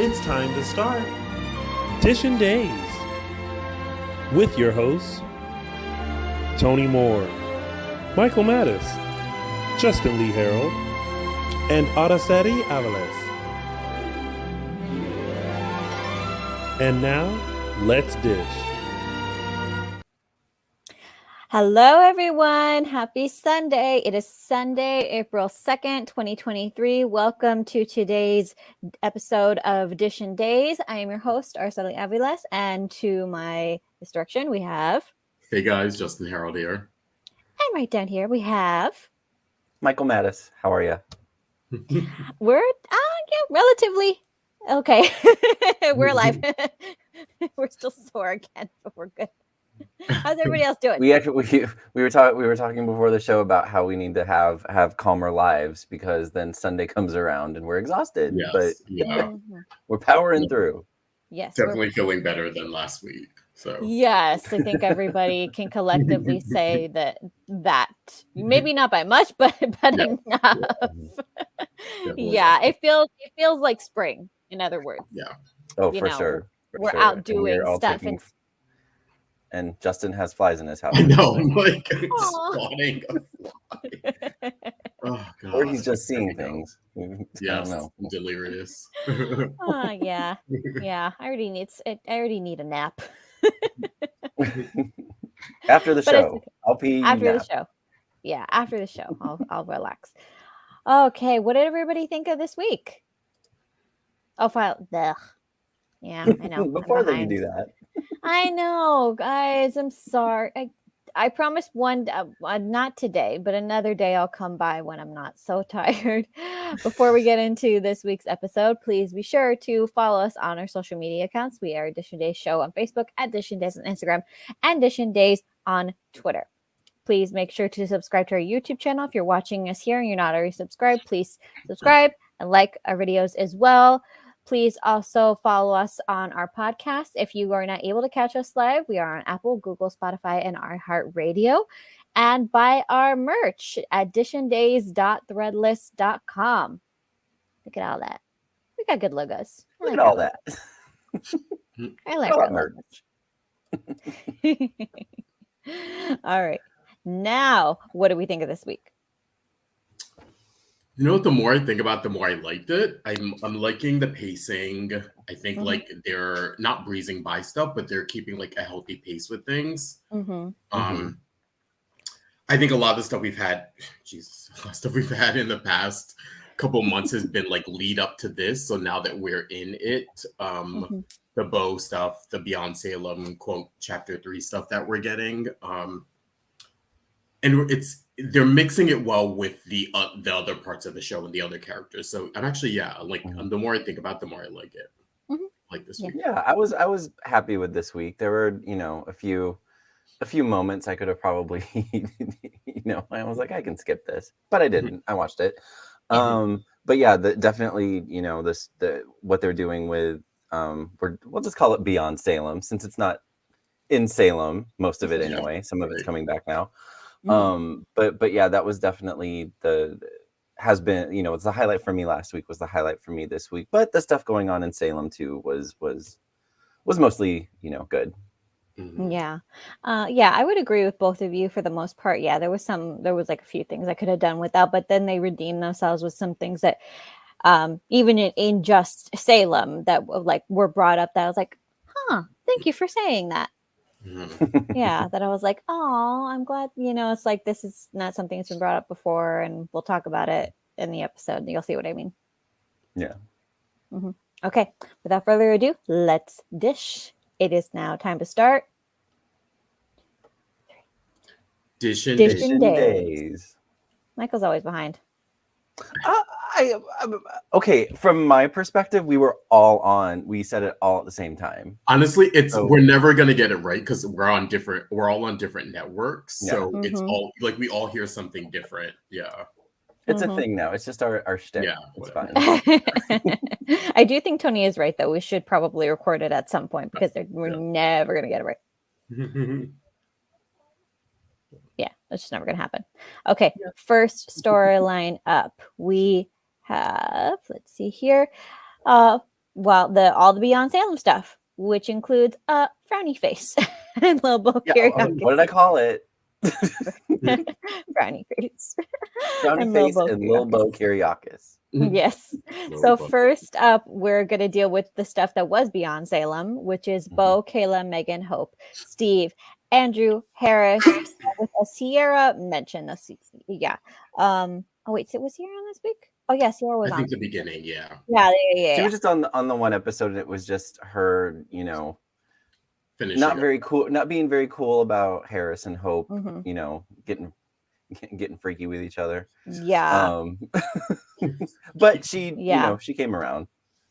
It's time to start Dishin Days with your hosts Tony Moore, Michael Mattis, Justin Lee Hareld, and Araceli Aviles. And now, let's dish. Hello, everyone. Happy Sunday. It is Sunday, April 2nd, 2023. Welcome to today's episode of Dishin Days. I am your host, Araceli Aviles, and to my direction, we have... Hey guys, Justin Hareld here. And right down here, we have... Michael Mattis. How are you? We're, relatively okay. We're alive. We're still sore again, but we're good. How's everybody else doing? We were talking before the show about how we need to have calmer lives because then Sunday comes around and we're exhausted. Yes, but yeah. We're powering through. Yes, definitely feeling better than last week. So yes, I think everybody can collectively say that maybe not by much, but enough. Yeah, it feels like spring. In other words, yeah. Oh, for sure. We're out doing stuff. And Justin has flies in his house. I know, I'm like spawning a fly. Oh god. Or he's just seeing things. Yes, I don't know. Delirious. Yeah. I already need a nap. After the show. I'll pee. After the show. Yeah, after the show. I'll relax. Okay, what did everybody think of this week? Yeah, I know. Before that, you do that. I know, guys. I'm sorry. I promised one, not today, but another day I'll come by when I'm not so tired. Before we get into this week's episode, please be sure to follow us on our social media accounts. We are Dishin Days Show on Facebook, at Dishin Days on Instagram, and Dishin Days on Twitter. Please make sure to subscribe to our YouTube channel. If you're watching us here and you're not already subscribed, please subscribe and like our videos as well. Please also follow us on our podcast. If you are not able to catch us live, we are on Apple, Google, Spotify, and iHeartRadio. And buy our merch at dishindays.threadless.com. Look at all that. We got good logos. Look at all that. I like our merch. All right. Now, what do we think of this week? You know what? The more I think about it, the more I liked it. I'm liking the pacing. I think like they're not breezing by stuff, but they're keeping like a healthy pace with things. I think a lot of the stuff we've had, in the past couple months has been like lead up to this. So now that we're in it, the Bo stuff, the Beyond Salem quote chapter 3 stuff that we're getting, and they're mixing it well with the other parts of the show and the other characters. So I'm actually, the more I think about it, the more I like it. Like this week. Yeah, I was happy with this week. There were, a few moments I could have probably, I was like, I can skip this, but I didn't. I watched it. But yeah, definitely, what they're doing with, we'll just call it Beyond Salem, since it's not in Salem, most of it anyway. Some of it's coming back now. But yeah, that was definitely it's the highlight for me last week, was the highlight for me this week. But the stuff going on in Salem too was mostly, good. Yeah. I would agree with both of you for the most part. Yeah, there was like a few things I could have done without, but then they redeemed themselves with some things that even in just Salem that like were brought up that I was like, thank you for saying that. Yeah, that I was like, oh, I'm glad, it's like this is not something that's been brought up before, and we'll talk about it in the episode. You'll see what I mean. Yeah. Okay, without further ado, let's dish. It is now time to start Dishin Days. Michael's always behind. Okay, from my perspective, we said it all at the same time. Honestly, we're never gonna get it right because we're all on different networks. Yeah. So it's all like we all hear something different. Yeah. It's a thing now. It's just our shtick. Yeah, it's fine. I do think Tony is right, though. We should probably record it at some point because we're never gonna get it right. Yeah, that's just never gonna happen. Okay, first storyline up. We have, let's see here. all the Beyond Salem stuff, which includes frowny face and little Bo Kiriakis. What did I call it? Frowny face. Frowny face and Lil Bo Kiriakis. Yes. So first up, we're going to deal with the stuff that was Beyond Salem, which is Bo, Kayla, Megan, Hope, Steve, Andrew, Harris, with a Sierra mention. Yeah. Oh wait, so was Sierra on this week? Oh yeah, Sierra was on. I think the beginning, yeah. Yeah. She was just on the one episode, and it was just her, finishing not being very cool about Harris and Hope, getting freaky with each other. Yeah. But she, she came around.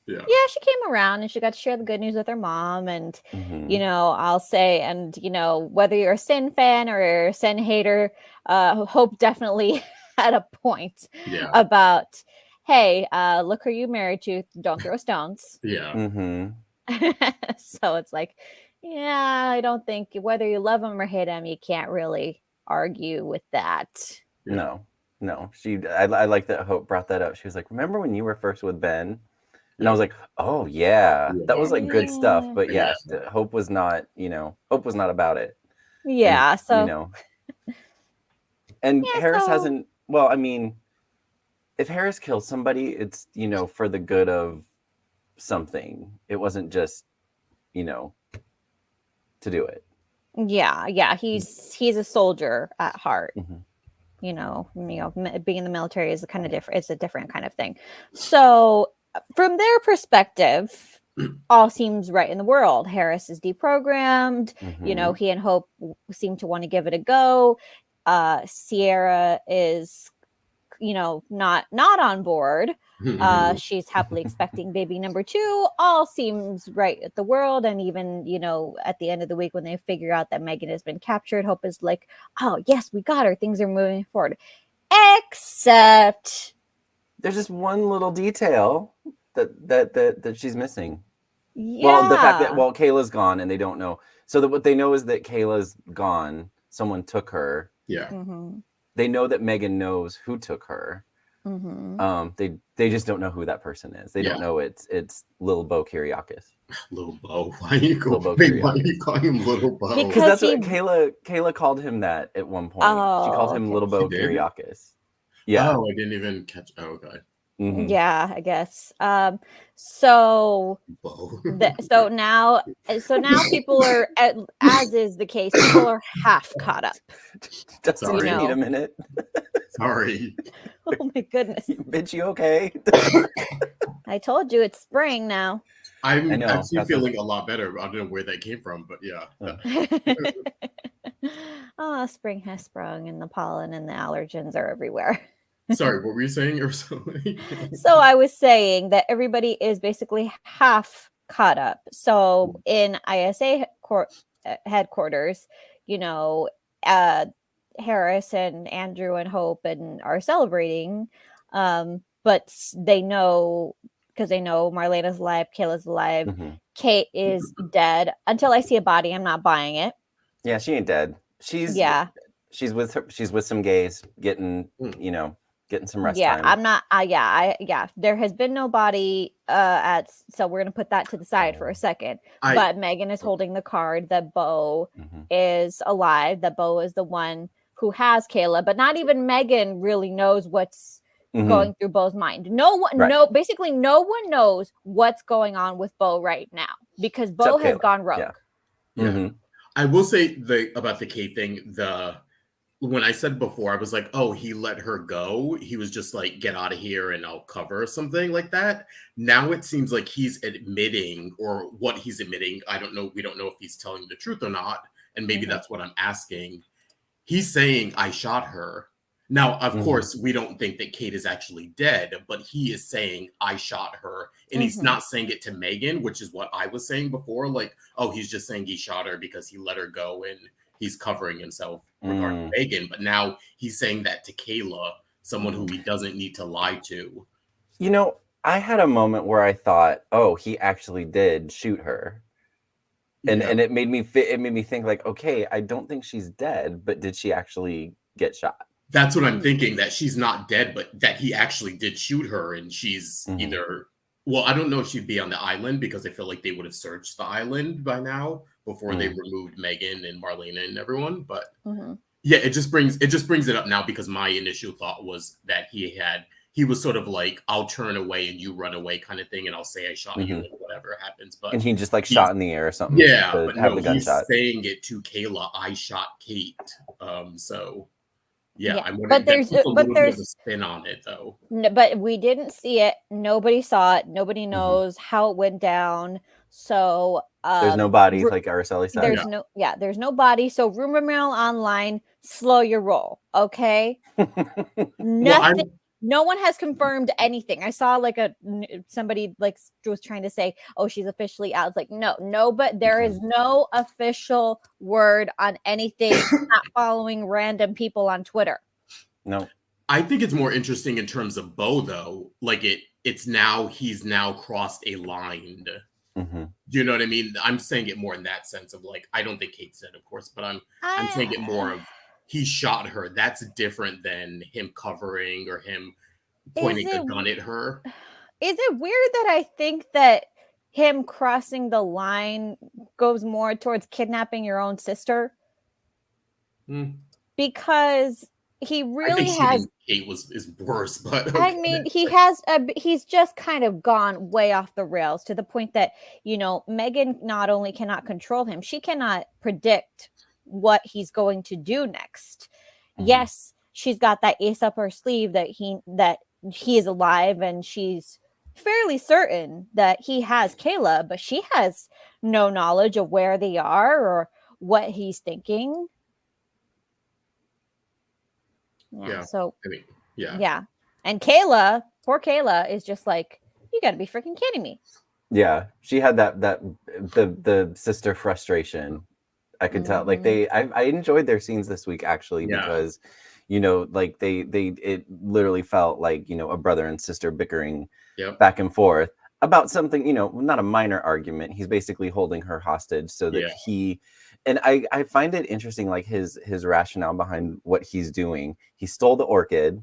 Yeah, she came around and she got to share the good news with her mom. And, I'll say, and, whether you're a Sin fan or a Sin hater, Hope definitely had a point about, hey, look who you married to. Don't throw stones. Yeah. So it's like, yeah, I don't think whether you love him or hate him, you can't really argue with that. No. I like that Hope brought that up. She was like, remember when you were first with Ben? And I was like, oh yeah, that was like good stuff. But yeah, Hope was not about it. Yeah. And, so, and Harris hasn't, well, I mean, if Harris kills somebody, it's, for the good of something. It wasn't just, to do it. Yeah. He's a soldier at heart. Being in the military is kind of different. It's a different kind of thing. So from their perspective, all seems right in the world. Harris is deprogrammed. He and Hope seem to want to give it a go. Sierra is, not on board. She's happily expecting baby number 2. All seems right at the world. And even, at the end of the week when they figure out that Megan has been captured, Hope is like, oh, yes, we got her. Things are moving forward. Except there's just one little detail that she's missing. Yeah. Well, the fact that Kayla's gone and they don't know. So that what they know is that Kayla's gone. Someone took her. Yeah. They know that Megan knows who took her. They just don't know who that person is. They don't know it's Lil Bo Kiriakis. Lil Bo. Why are you calling him Lil Bo? Because that's what Kayla called him that at one point. She called him Lil Bo Kiriakis. Yeah. Oh, I didn't even catch. Oh, okay. Yeah, I guess. So now people are, as is the case, people are half caught up. Sorry, need a minute. Sorry. Oh my goodness. Bitch, you okay? I told you it's spring now. I'm actually feeling a lot better. I don't know where that came from, but yeah. Spring has sprung and the pollen and the allergens are everywhere. Sorry, what were you saying, Araceli? So I was saying that everybody is basically half caught up. So in ISA headquarters, Harris and Andrew and Hope are celebrating, but they know, because they know Marlena's alive, Kayla's alive, Kate is dead. Until I see a body, I'm not buying it. Yeah, she ain't dead. She's with some gays getting some rest time. I'm not. There has been no body so we're gonna put that to the side for a second. But Megan is holding the card that Bo is alive. That Bo is the one who has Kayla, but not even Megan really knows what's going through Bo's mind. Basically no one knows what's going on with Bo right now because Bo has gone rogue. Yeah. I will say about the Kate thing, when I said before, I was like, oh, he let her go. He was just like, get out of here and I'll cover, something like that. Now it seems like he's admitting, or what he's admitting, I don't know. We don't know if he's telling the truth or not. And maybe that's what I'm asking. He's saying, I shot her. Now, of course, we don't think that Kate is actually dead, but he is saying, I shot her. And he's not saying it to Megan, which is what I was saying before. Like, oh, he's just saying he shot her because he let her go and he's covering himself regarding Megan. But now he's saying that to Kayla, someone who he doesn't need to lie to. I had a moment where I thought, oh, he actually did shoot her. And it made me think like, okay, I don't think she's dead, but did she actually get shot? That's what I'm thinking, that she's not dead, but that he actually did shoot her and she's either Well, I don't know if she'd be on the island because I feel like they would have searched the island by now before they removed Megan and Marlena and everyone. But yeah, it just brings it up now because my initial thought was that he was sort of like, I'll turn away and you run away kind of thing, and I'll say I shot you and whatever happens. But and he just like shot in the air or something. Yeah, to but have no, the gunshot. he's saying it to Kayla. I shot Kate. So. Yeah, I but there's a little bit of a spin on it though. No, but we didn't see it. Nobody saw it. Nobody knows how it went down. So there's no body, like Araceli said. There's no body. So rumor mill online, slow your roll, okay? Nothing. No one has confirmed anything. I saw like somebody like was trying to say, "Oh, she's officially out." It's like no, but there is no official word on anything. Not following random people on Twitter. No, I think it's more interesting in terms of Bo though. Like he's now crossed a line. Do you know what I mean? I'm saying it more in that sense of like, I don't think Kate said, of course, but I'm saying it more of he shot her. That's different than him covering or him pointing a gun at her. Is it weird that I think that him crossing the line goes more towards kidnapping your own sister? Because he really has. Kate is worse, but okay. I mean, he's just kind of gone way off the rails to the point that, Megan not only cannot control him, she cannot predict what he's going to do next. Yes, she's got that ace up her sleeve that he is alive, and she's fairly certain that he has Kayla, but she has no knowledge of where they are or what he's thinking. Yeah. So I mean, yeah. Yeah. And Kayla, poor Kayla, is just like, you gotta be freaking kidding me. Yeah. She had the sister frustration. I could tell. Like I enjoyed their scenes this week actually, because like it literally felt like, a brother and sister bickering back and forth about something, not a minor argument. He's basically holding her hostage so that and I find it interesting, like his rationale behind what he's doing. He stole the orchid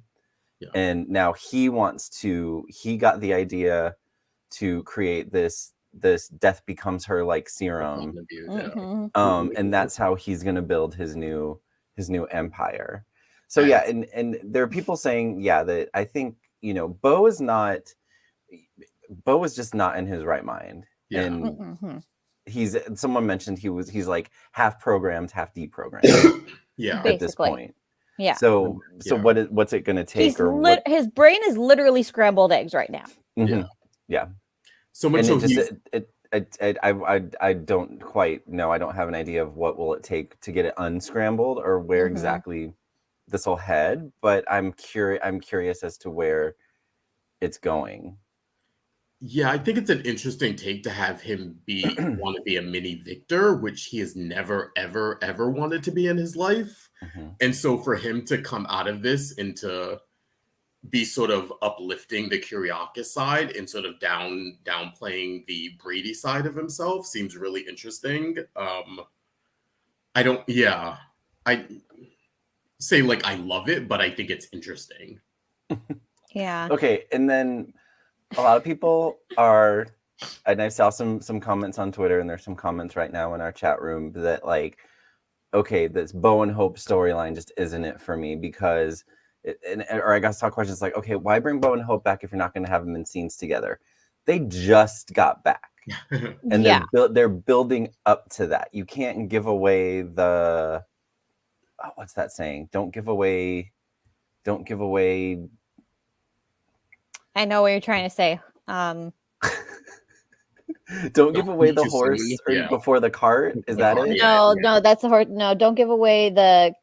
and now he got the idea to create this death becomes her like serum. And that's how he's going to build his new empire. So and there are people saying that I think Bo is just not in his right mind. And someone mentioned he's like half programmed, half deprogrammed. At this point. So what's it going to take? His brain is literally scrambled eggs right now. So much so I don't quite know. I don't have an idea of what will it take to get it unscrambled or where exactly this will head, but I'm curious as to where it's going. Yeah, I think it's an interesting take to have him want to be a mini Victor, which he has never, ever, ever wanted to be in his life. And so for him to come out of this and to be sort of uplifting the Kiriakis side and sort of downplaying the Brady side of himself seems really interesting. I say like I love it, but I think it's interesting. Okay, and then a lot of people are, and I saw some comments on Twitter, and there's some comments right now in our chat room that like, okay, this Bo and Hope storyline just isn't it for me, because or I guess saw questions like, okay, why bring Bo and Hope back if you're not going to have them in scenes together? They just got back, and they're building up to that. You can't give away the what's that saying? Don't give away. I know what you're trying to say. Don't give away the horse before the cart. Is that it? No, that's the horse. No, don't give away the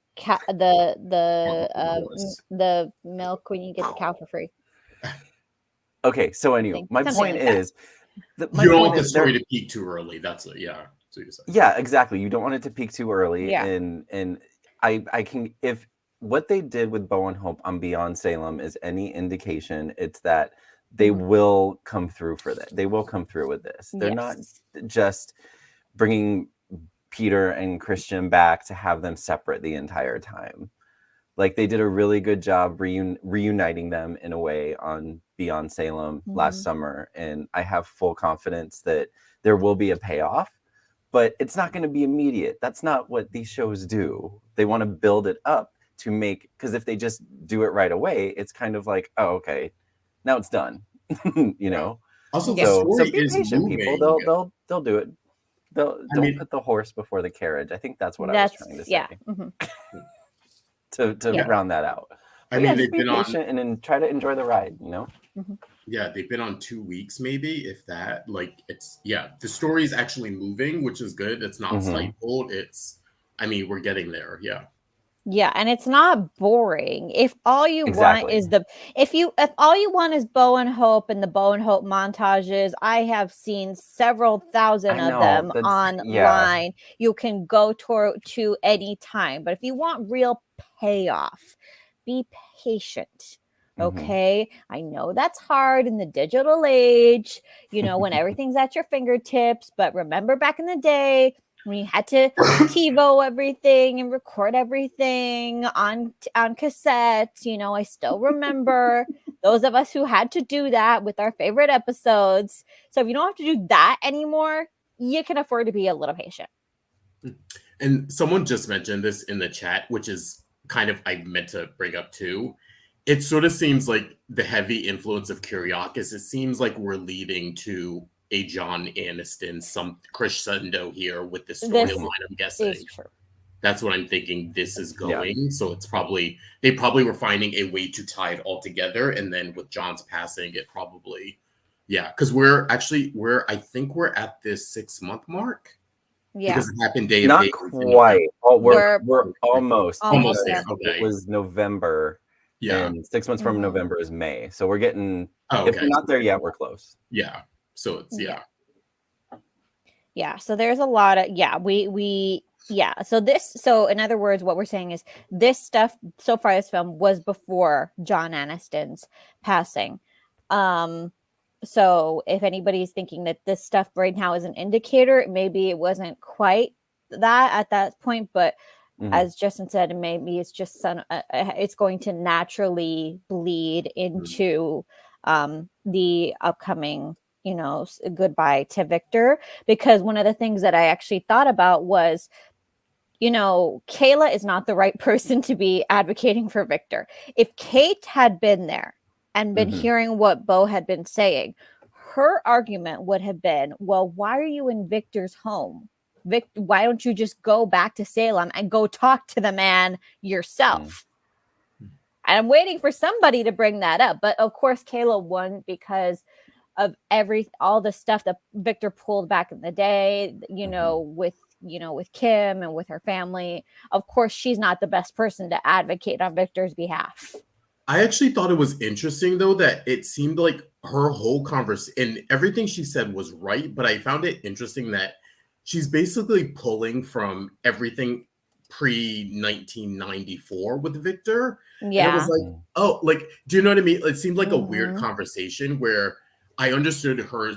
milk when you get the cow for free. Okay, so anyway, my point is, you don't want the story to peak too early. That's it. Yeah. Yeah, exactly. You don't want it to peak too early. And I can, if what they did with Bo and Hope on Beyond Salem is any indication, it's that they will come through for that. They will come through with this. They're not just bringing Peter and Christian back to have them separate the entire time. Like they did a really good job reuniting them in a way on Beyond Salem last summer, and I have full confidence that there will be a payoff, but it's not going to be immediate. That's not what these shows do. They want to build it up to make, because if they just do it right away, it's kind of like, oh, okay, now it's done. You know. Also, So the story be is patient, moving. people. They'll do it. Don't put the horse before the carriage. I think that's what I was trying to say. Yeah. To round that out. I But mean, yeah, they've just be been on. patient and then try to enjoy the ride. You know. Yeah, they've been on 2 weeks, maybe, if that. Like, it's, the story is actually moving, which is good. It's not stifled. We're getting there. Yeah. Yeah, and it's not boring. If all you want Exactly. is if all you want is Bo and Hope and the Bo and Hope montages, I have seen several thousand I of know, them that's- online. You can go to any time. But if you want real payoff, be patient. Okay. I know that's hard in the digital age, when everything's at your fingertips. But remember back in the day when you had to TiVo everything and record everything on cassettes, I still remember those of us who had to do that with our favorite episodes. So if you don't have to do that anymore, you can afford to be a little patient. And someone just mentioned this in the chat, which is kind of, I meant to bring up too. It sort of seems like the heavy influence of Kiriakis, it seems like we're leading to a John Aniston, some crescendo here with this storyline, I'm guessing. That's what I'm thinking this is going. Yeah. So it's they probably were finding a way to tie it all together. And then with John's passing, it probably, because I think we're at this 6-month mark. Yeah. Because it happened day Not quite. We're almost there. Okay. It was November. Yeah. And 6 months from November is May. So we're getting, if we're not there yet, we're close. Yeah. So it's, Yeah. So there's a lot of, So in other words, what we're saying is this stuff so far, this film was before John Aniston's passing. So if anybody's thinking that this stuff right now is an indicator, maybe it wasn't quite that at that point, but as Justin said, maybe it's just it's going to naturally bleed into the upcoming, goodbye to Victor. Because one of the things that I actually thought about was, Kayla is not the right person to be advocating for Victor. If Kate had been there and been hearing what Bo had been saying, her argument would have been, well, why are you in Victor's home? Why don't you just go back to Salem and go talk to the man yourself? And I'm waiting for somebody to bring that up. But of course, Kayla won because of all the stuff that Victor pulled back in the day, with Kim and with her family. Of course, she's not the best person to advocate on Victor's behalf. I actually thought it was interesting, though, that it seemed like her whole conversation and everything she said was right. But I found it interesting that she's basically pulling from everything pre-1994 with Victor. Yeah. And it was like, do you know what I mean? It seemed like a weird conversation where I understood her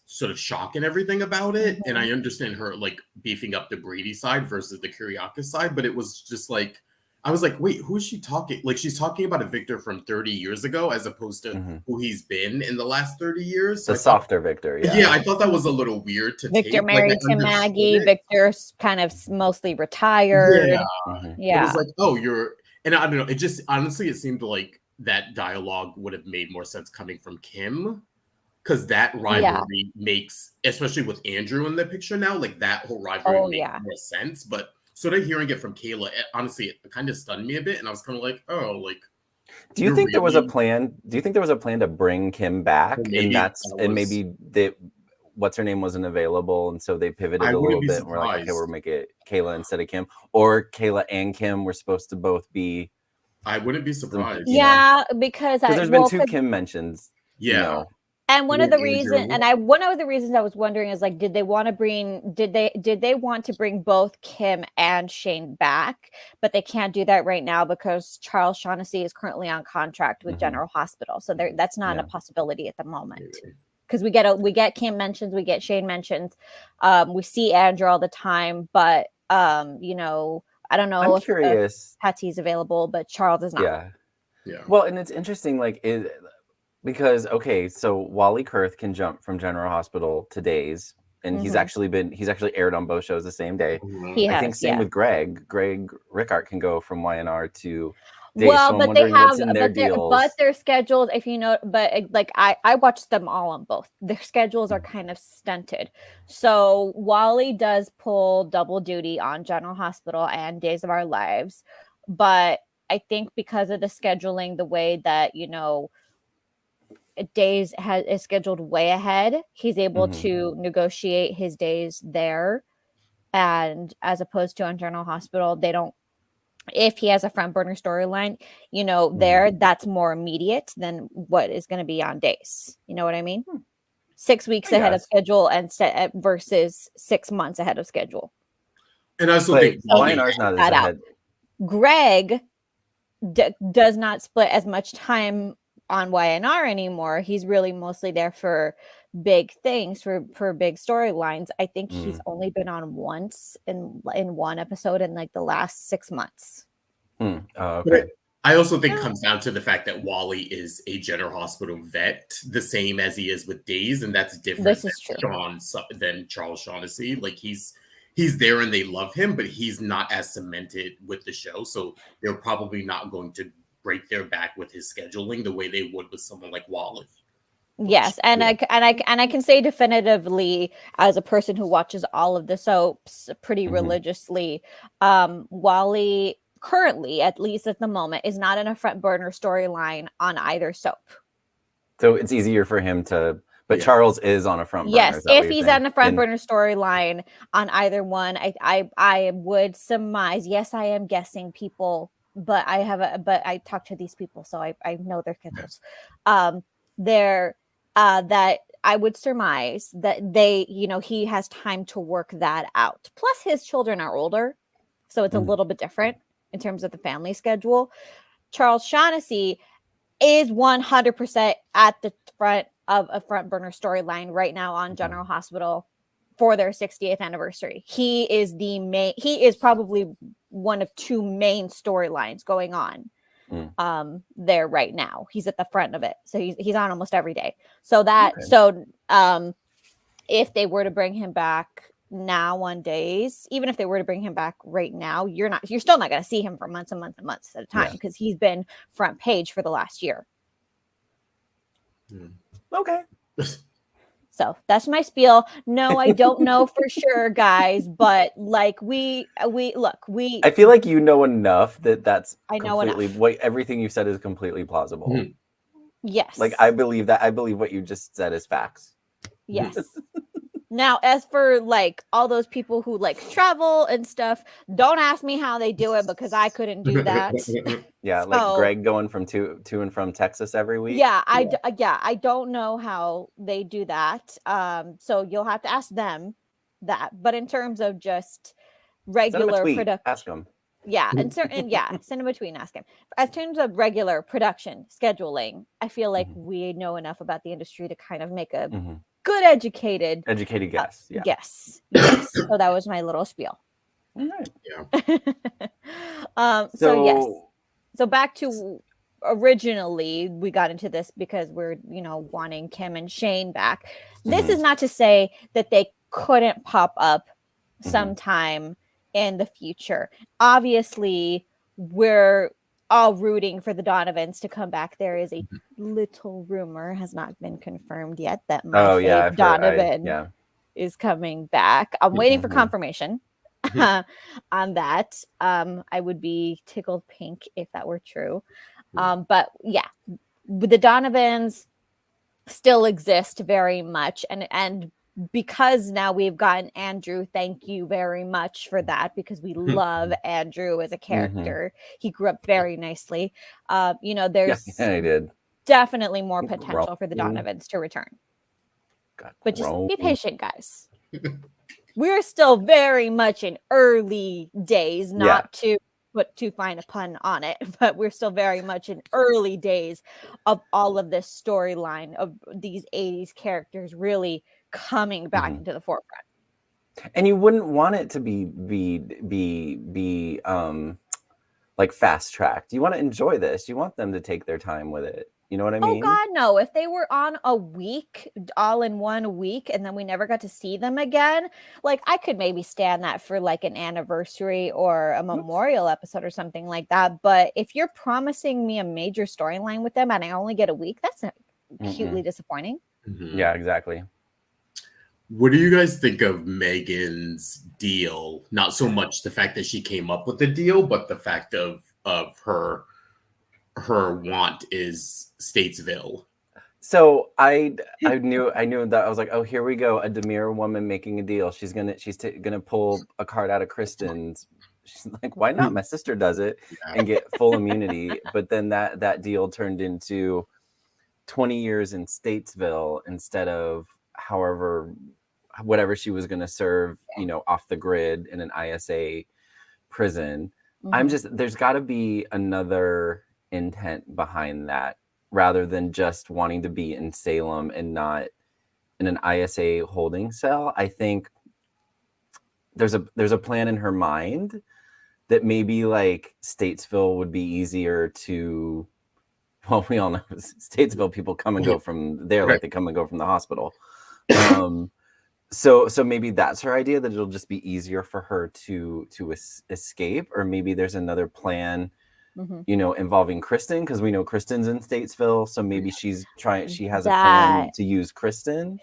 sort of shock and everything about it. And I understand her like beefing up the Brady side versus the Kiriakis side. But it was just like, I was like, wait, who is she talking? Like, she's talking about a Victor from 30 years ago, as opposed to who he's been in the last 30 years. So the softer Victor. Yeah, I thought that was a little weird to Victor take. married to Maggie. Victor's kind of mostly retired. Yeah. It was like, oh, and I don't know. It just, honestly, it seemed like that dialogue would have made more sense coming from Kim. Because that rivalry makes, especially with Andrew in the picture now, like that whole rivalry makes more sense. But sort of hearing it from Kayla, honestly, it kind of stunned me a bit. And I was kind of like, oh, like. Do you think there was a plan? Do you think there was a plan to bring Kim back? Maybe maybe what's her name wasn't available. And so they pivoted a little bit. And we're like, okay, we'll make it Kayla instead of Kim. Or Kayla and Kim were supposed to both be. I wouldn't be surprised. Yeah, because there's been 2 Kim mentions. Yeah. And one of the reasons I was wondering is like, did they want to bring both Kim and Shane back? But they can't do that right now because Charles Shaughnessy is currently on contract with General Hospital. So that's not a possibility at the moment. Because we get Kim mentions, we get Shane mentions, we see Andrew all the time, but I don't know I'm curious. Patsy's available, but Charles is not. Yeah. Yeah. Well, and it's interesting, like, because okay, so Wally Kurth can jump from General Hospital to Days, and he's actually aired on both shows the same day. He I has, think same with Greg. Greg Rickart can go from YNR to Days. Well, So I'm but they wondering have, what's in their deals. but their schedules, if you know, but like I watched them all on both. Their schedules are kind of stunted. So Wally does pull double duty on General Hospital and Days of Our Lives, but I think because of the scheduling, the way that Days is scheduled way ahead, he's able to negotiate his days there, and as opposed to on General Hospital, they don't. If he has a front burner storyline, there that's more immediate than what is going to be on Days. You know what I mean? 6 weeks ahead of schedule and versus 6 months ahead of schedule. And I also think YNR's not as ahead. Greg does not split as much time on YNR anymore. He's really mostly there for big things, for big storylines. I think he's only been on once in one episode in like the last 6 months. Okay. But I also think it comes down to the fact that Wally is a General Hospital vet, the same as he is with Days, and that's different than Charles Shaughnessy. Like he's there and they love him, but he's not as cemented with the show, so they're probably not going to break their back with his scheduling the way they would with someone like Wally. Yes, and I can say definitively, as a person who watches all of the soaps pretty religiously, Wally currently, at least at the moment, is not in a front burner storyline on either soap. So it's easier for him to, but Charles is on a front burner. Yes, if he's on a front burner storyline on either one, I would surmise. Yes, I am guessing people, but I talk to these people, so I know their schedules. That I would surmise that he has time to work that out. Plus, his children are older, so it's a little bit different in terms of the family schedule. Charles Shaughnessy is 100% at the front of a front burner storyline right now on General Hospital for their 60th anniversary. He is probably one of two main storylines going on there right now. He's at the front of it, so he's on almost every day. So if they were to bring him back now on Days, even if they were to bring him back right now, you're still not going to see him for months and months and months at a time, because he's been front page for the last year. Okay. So that's my spiel. No, I don't know for sure, guys, but like we I feel like you know enough that's I know enough. What everything you said is completely plausible. Yes. Like I believe what you just said is facts. Yes. Now, as for like all those people who like travel and stuff, don't ask me how they do it, because I couldn't do that. Like Greg going from to and from Texas every week. I don't know how they do that. So you'll have to ask them that. But in terms of just regular production, ask them. Yeah, and certain send in between, ask him. As terms of regular production scheduling, I feel like we know enough about the industry to kind of make a good educated guess. Yes. So that was my little spiel. All right. So back to originally we got into this because we're wanting Kim and Shane back. This is not to say that they couldn't pop up sometime in the future. Obviously, we're all rooting for the Donovans to come back. There is a little rumor, has not been confirmed yet, that my Donovan is coming back. I'm waiting for confirmation on that. I would be tickled pink if that were true. But yeah, the Donovans still exist very much, and because now we've gotten Andrew, thank you very much for that, because we love Andrew as a character. He grew up very nicely. There's definitely more potential for the Donovans to return. But just be patient, guys. We're still very much in early days, not to find a pun on it, but we're still very much in early days of all of this storyline of these 80s characters really coming back into the forefront. And you wouldn't want it to be like fast tracked. You want to enjoy this. You want them to take their time with it. You know what I mean? Oh God, no. If they were on a week, all in 1 week, and then we never got to see them again, like I could maybe stand that for like an anniversary or a memorial episode or something like that. But if you're promising me a major storyline with them and I only get a week, that's cutely disappointing. Yeah, exactly. What do you guys think of Megan's deal? Not so much the fact that she came up with the deal, but the fact of her want is Statesville. So I knew that. I was like, oh, here we go, a Dimiara woman making a deal. She's gonna pull a card out of Kristen's. She's like, why not? My sister does it and get full immunity. But then that deal turned into 20 years in Statesville instead of whatever she was going to serve, off the grid in an ISA prison. There's got to be another intent behind that rather than just wanting to be in Salem and not in an ISA holding cell. I think there's a plan in her mind that maybe like Statesville would be easier to, well, we all know Statesville people come and go from there like they come and go from the hospital. So maybe that's her idea, that it'll just be easier for her to escape, or maybe there's another plan, involving Kristen, because we know Kristen's in Statesville, so maybe she has a plan to use Kristen.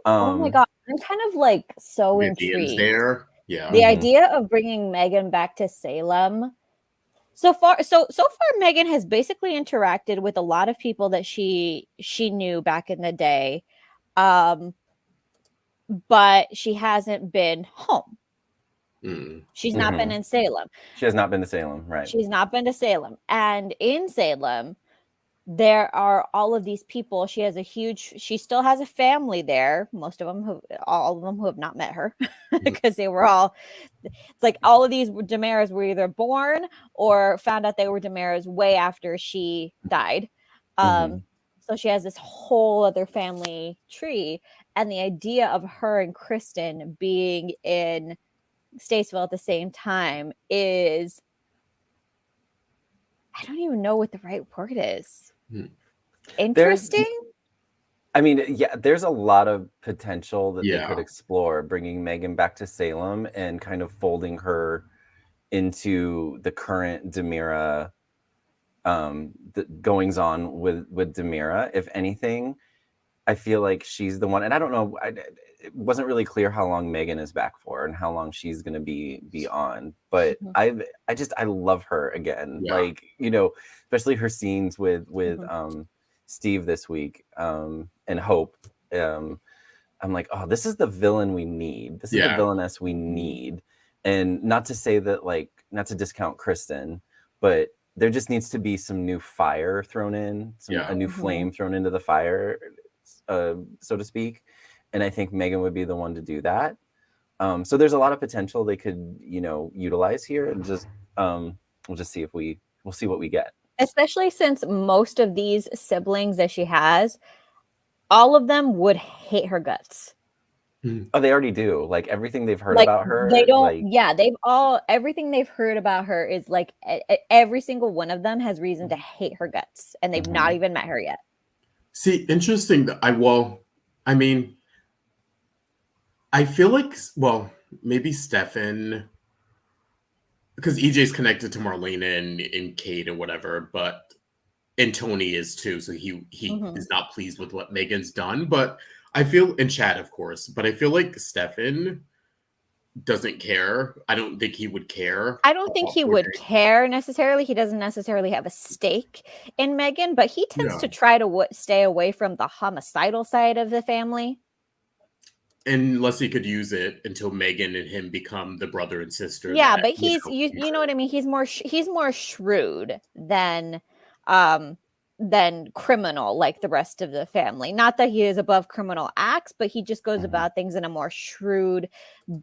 Oh my God, I'm kind of like so intrigued. There, yeah. The idea of bringing Megan back to Salem. So far, Megan has basically interacted with a lot of people that she knew back in the day. But she hasn't been home. She's not been in Salem. She has not been to Salem, right? She's not been to Salem. And in Salem, there are all of these people. She still has a family there. All of them who have not met her, because they were it's like all of these Dimiaras were either born or found out they were Dimiaras way after she died. So she has this whole other family tree. And the idea of her and Kristen being in Statesville at the same time is, I don't even know what the right word is. Interesting? There's a lot of potential that they could explore, bringing Megan back to Salem and kind of folding her into the current Dimiara the goings on with Dimiara. If anything, I feel like she's the one, and I don't know, it wasn't really clear how long Megan is back for and how long she's going to be on, but I love her again. Like, especially her scenes with Steve this week, and Hope. I'm like, oh, this is the villain we need. This is the villainess we need. And not to say that, like, not to discount Kristen, but there just needs to be some new fire thrown in, a new flame thrown into the fire, so to speak. And I think Megan would be the one to do that. So there's a lot of potential they could, utilize here, and just we'll just see we'll see what we get. Especially since most of these siblings that she has, all of them would hate her guts. Oh, they already do. Like, everything they've heard about her. They don't. Everything they've heard about her is like every single one of them has reason to hate her guts, and they've not even met her yet. See, interesting. I feel like, maybe Stefan, because EJ's connected to Marlena and Kate or whatever, and Tony is too, so he is not pleased with what Megan's done. But I feel, in Chad, of course, but I feel like Stefan doesn't care. I don't think he would care. I don't think he would care necessarily. He doesn't necessarily have a stake in Megan, but he tends to try to stay away from the homicidal side of the family. Unless he could use it until Megan and him become the brother and sister. Yeah, but he's you know what I mean. He's more shrewd than criminal, like the rest of the family. Not that he is above criminal acts, but he just goes about things in a more shrewd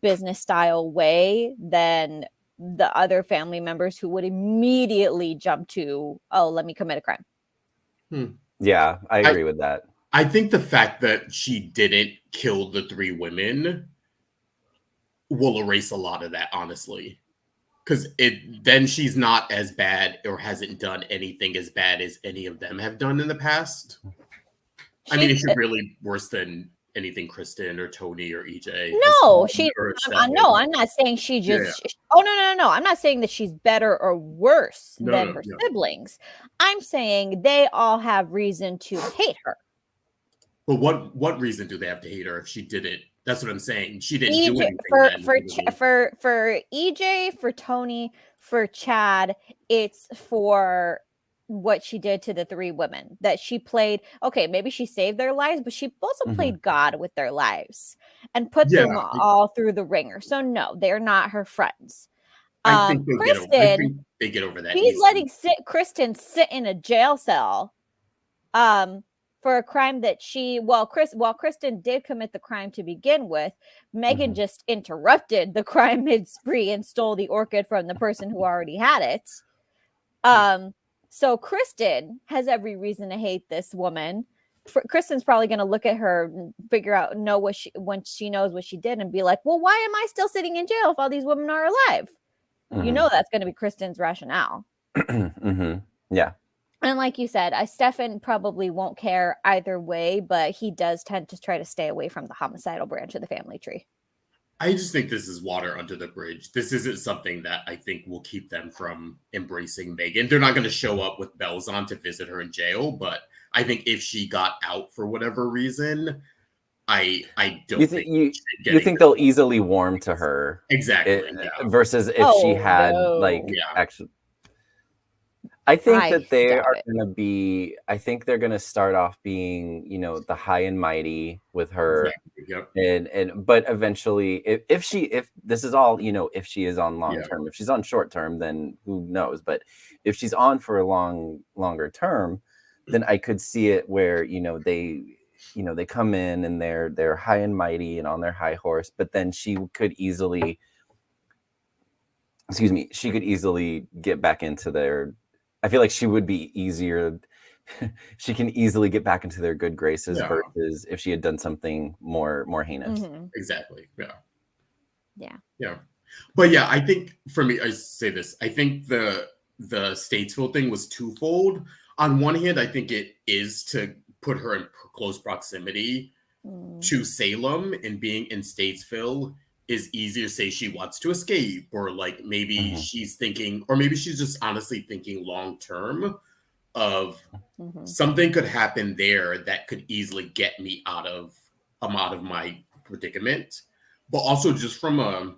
business style way than the other family members who would immediately jump to, oh, let me commit a crime. Yeah, I agree with that. I think the fact that she didn't kill the 3 women will erase a lot of that, honestly. Because then she's not as bad or hasn't done anything as bad as any of them have done in the past. I mean, is she really worse than anything Kristen or Tony or EJ? No, I'm not saying she just. Yeah. Oh no! I'm not saying that she's better or worse than her siblings. I'm saying they all have reason to hate her. But what reason do they have to hate her if she didn't? That's what I'm saying. She didn't do anything. For EJ, for Tony, for Chad, it's for what she did to the three women that she played. Okay, maybe she saved their lives, but she also played God with their lives and put them all through the ringer. So no, they're not her friends. I think they get over that. He's letting Kristen sit in a jail cell. For a crime that Kristen did commit the crime to begin with, Megan just interrupted the crime mid-spree and stole the orchid from the person who already had it. So Kristen has every reason to hate this woman. Kristen's probably going to look at her and figure out, when she knows what she did and be like, well, why am I still sitting in jail if all these women are alive? You know, that's going to be Kristen's rationale. Yeah. And like you said, Stefan probably won't care either way, but he does tend to try to stay away from the homicidal branch of the family tree. I just think this is water under the bridge. This isn't something that I think will keep them from embracing Megan. They're not going to show up with bells on to visit her in jail, but I think if she got out for whatever reason, I don't think you think they'll easily warm to her. Exactly. Versus if she had actually. I think that they are going to be. I think they're going to start off being, the high and mighty with her, but eventually, if this is all, if she is on long term, if she's on short term, then who knows? But if she's on for a longer term, then I could see it where they come in and they're high and mighty and on their high horse, but then she could easily get back into their. I feel like she would be easier. She can easily get back into their good graces versus if she had done something more heinous. Exactly. Yeah. But yeah, I think for me, I say this. I think the Statesville thing was twofold. On one hand, I think it is to put her in close proximity to Salem, and being in Statesville is easier to say she wants to escape, or like maybe she's thinking, or maybe she's just honestly thinking long term of something could happen there that could easily get me out of my predicament. But also just from a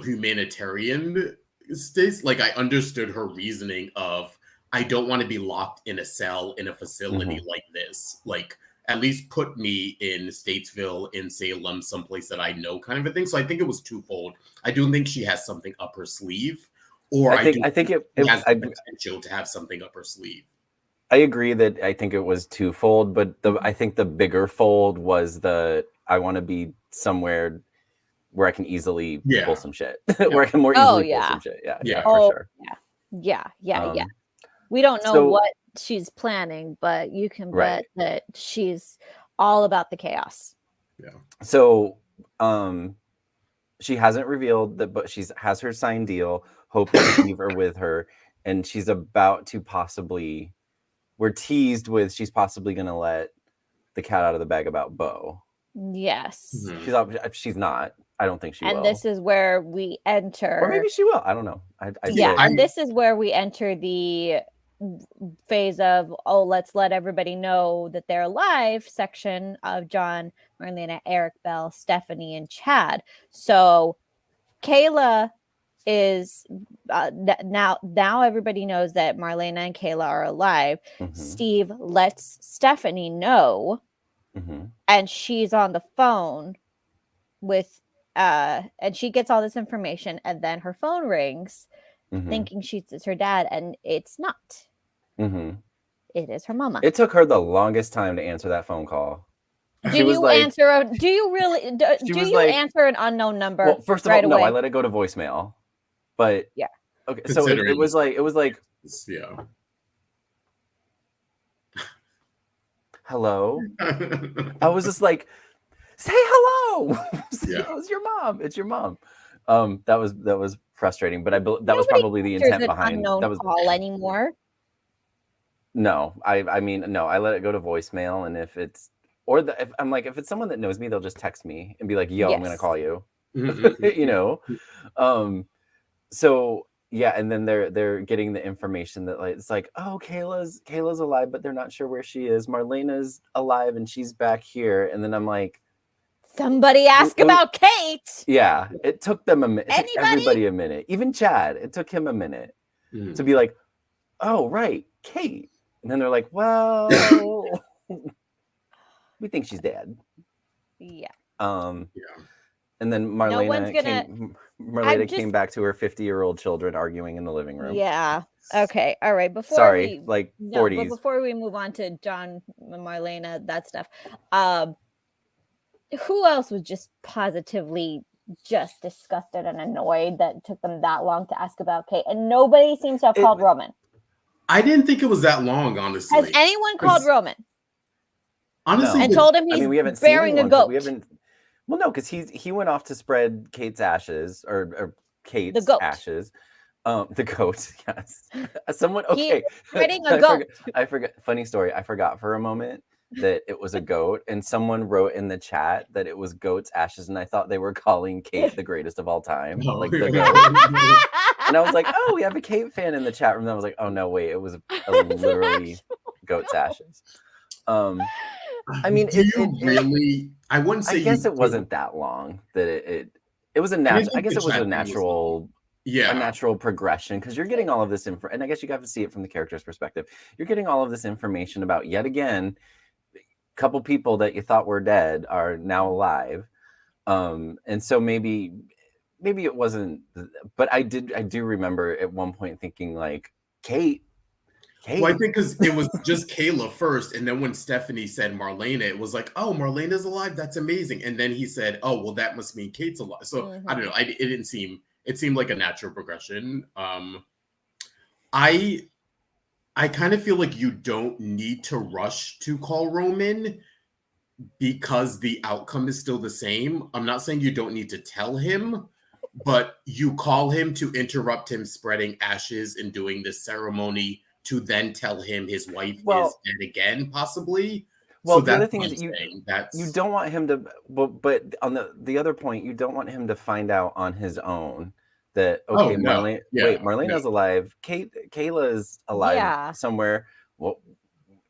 humanitarian state, like I understood her reasoning of, I don't want to be locked in a cell in a facility like this. Like, at least put me in Statesville, in Salem, someplace that I know, kind of a thing. So I think it was twofold. I do think she has something up her sleeve, or I think it has the potential to have something up her sleeve. I agree that I think it was twofold, but I think the bigger fold was I want to be somewhere where I can easily pull some shit, where I can more easily pull some shit. Yeah, for sure. Yeah. We don't know what she's planning, but you can bet that she's all about the chaos. Yeah. So she hasn't revealed that, but she has her signed deal. Hope and Steve are with her, and she's about to we're teased with she's possibly going to let the cat out of the bag about Bo. Yes. She's not. I don't think she will. And this is where we enter. Or maybe she will. I don't know. And this is where we enter the phase of, let's let everybody know that they're alive section of John, Marlena, Eric, Belle, Stephanie, and Chad. So Kayla is now everybody knows that Marlena and Kayla are alive. Steve lets Stephanie know, and she's on the phone with and she gets all this information, and then her phone rings, thinking it's her dad, and it's not. It is her mama. It took her the longest time to answer that phone call. Do you answer an unknown number? Well, first of all, no, I let it go to voicemail. But okay, so it was like hello. I was just like, say hello. It's your mom. It's your mom. That was frustrating, but that was Nobody probably the answers intent an behind unknown that was call anymore. No, I mean, no, I let it go to voicemail, and if it's if I'm like, if it's someone that knows me, they'll just text me and be like, "Yo, I'm gonna Yes. call you," you know. So yeah, and then they're getting the information that like it's like, oh, Kayla's alive, but they're not sure where she is. Marlena's alive and she's back here, and then I'm like, somebody ask about Kate. Yeah, it took them a minute. Anybody? Everybody a minute. Even Chad. It took him a minute to be like, oh right, Kate. And then they're like, well, we think she's dead. Yeah. And then Marlena came back to her 50-year-old children arguing in the living room. Yeah. Okay. All right. 40s. But before we move on to John, Marlena, that stuff, who else was just positively just disgusted and annoyed that it took them that long to ask about Kate? And nobody seems to have called Roman. I didn't think it was that long, honestly. Has anyone called Roman? Honestly, and told him he's we haven't bearing a goat. We haven't. Well, no, because he went off to spread Kate's ashes or Kate's ashes. The goat, yes. Someone okay. Spreading a goat. I forgot. Funny story. I forgot for a moment that it was a goat, and someone wrote in the chat that it was goat's ashes, and I thought they were calling Kate the greatest of all time, like the goat. And I was like, oh, we have a Kate fan in the chat room. And I was like, oh no, wait, it was literally goat's ashes. I mean, really? I wouldn't say. I guess it wasn't that long that it was a natural. I guess it was a natural. A natural progression because you're getting all of this info, and I guess you got to see it from the character's perspective. You're getting all of this information about yet again, a couple people that you thought were dead are now alive, and so maybe it wasn't. But I do remember at one point thinking like Kate. Well, I think because it was just Kayla first, and then when Stephanie said Marlena, it was like, oh, Marlena's alive. That's amazing. And then he said, oh, well, that must mean Kate's alive. So I don't know. It didn't seem. It seemed like a natural progression. I kind of feel like you don't need to rush to call Roman because the outcome is still the same. I'm not saying you don't need to tell him, but you call him to interrupt him spreading ashes and doing this ceremony to then tell him his wife is dead again, possibly. Well, so the other thing is you don't want him to, but on the other point, you don't want him to find out on his own that, okay, Marlena's alive. Kayla's alive somewhere. Well,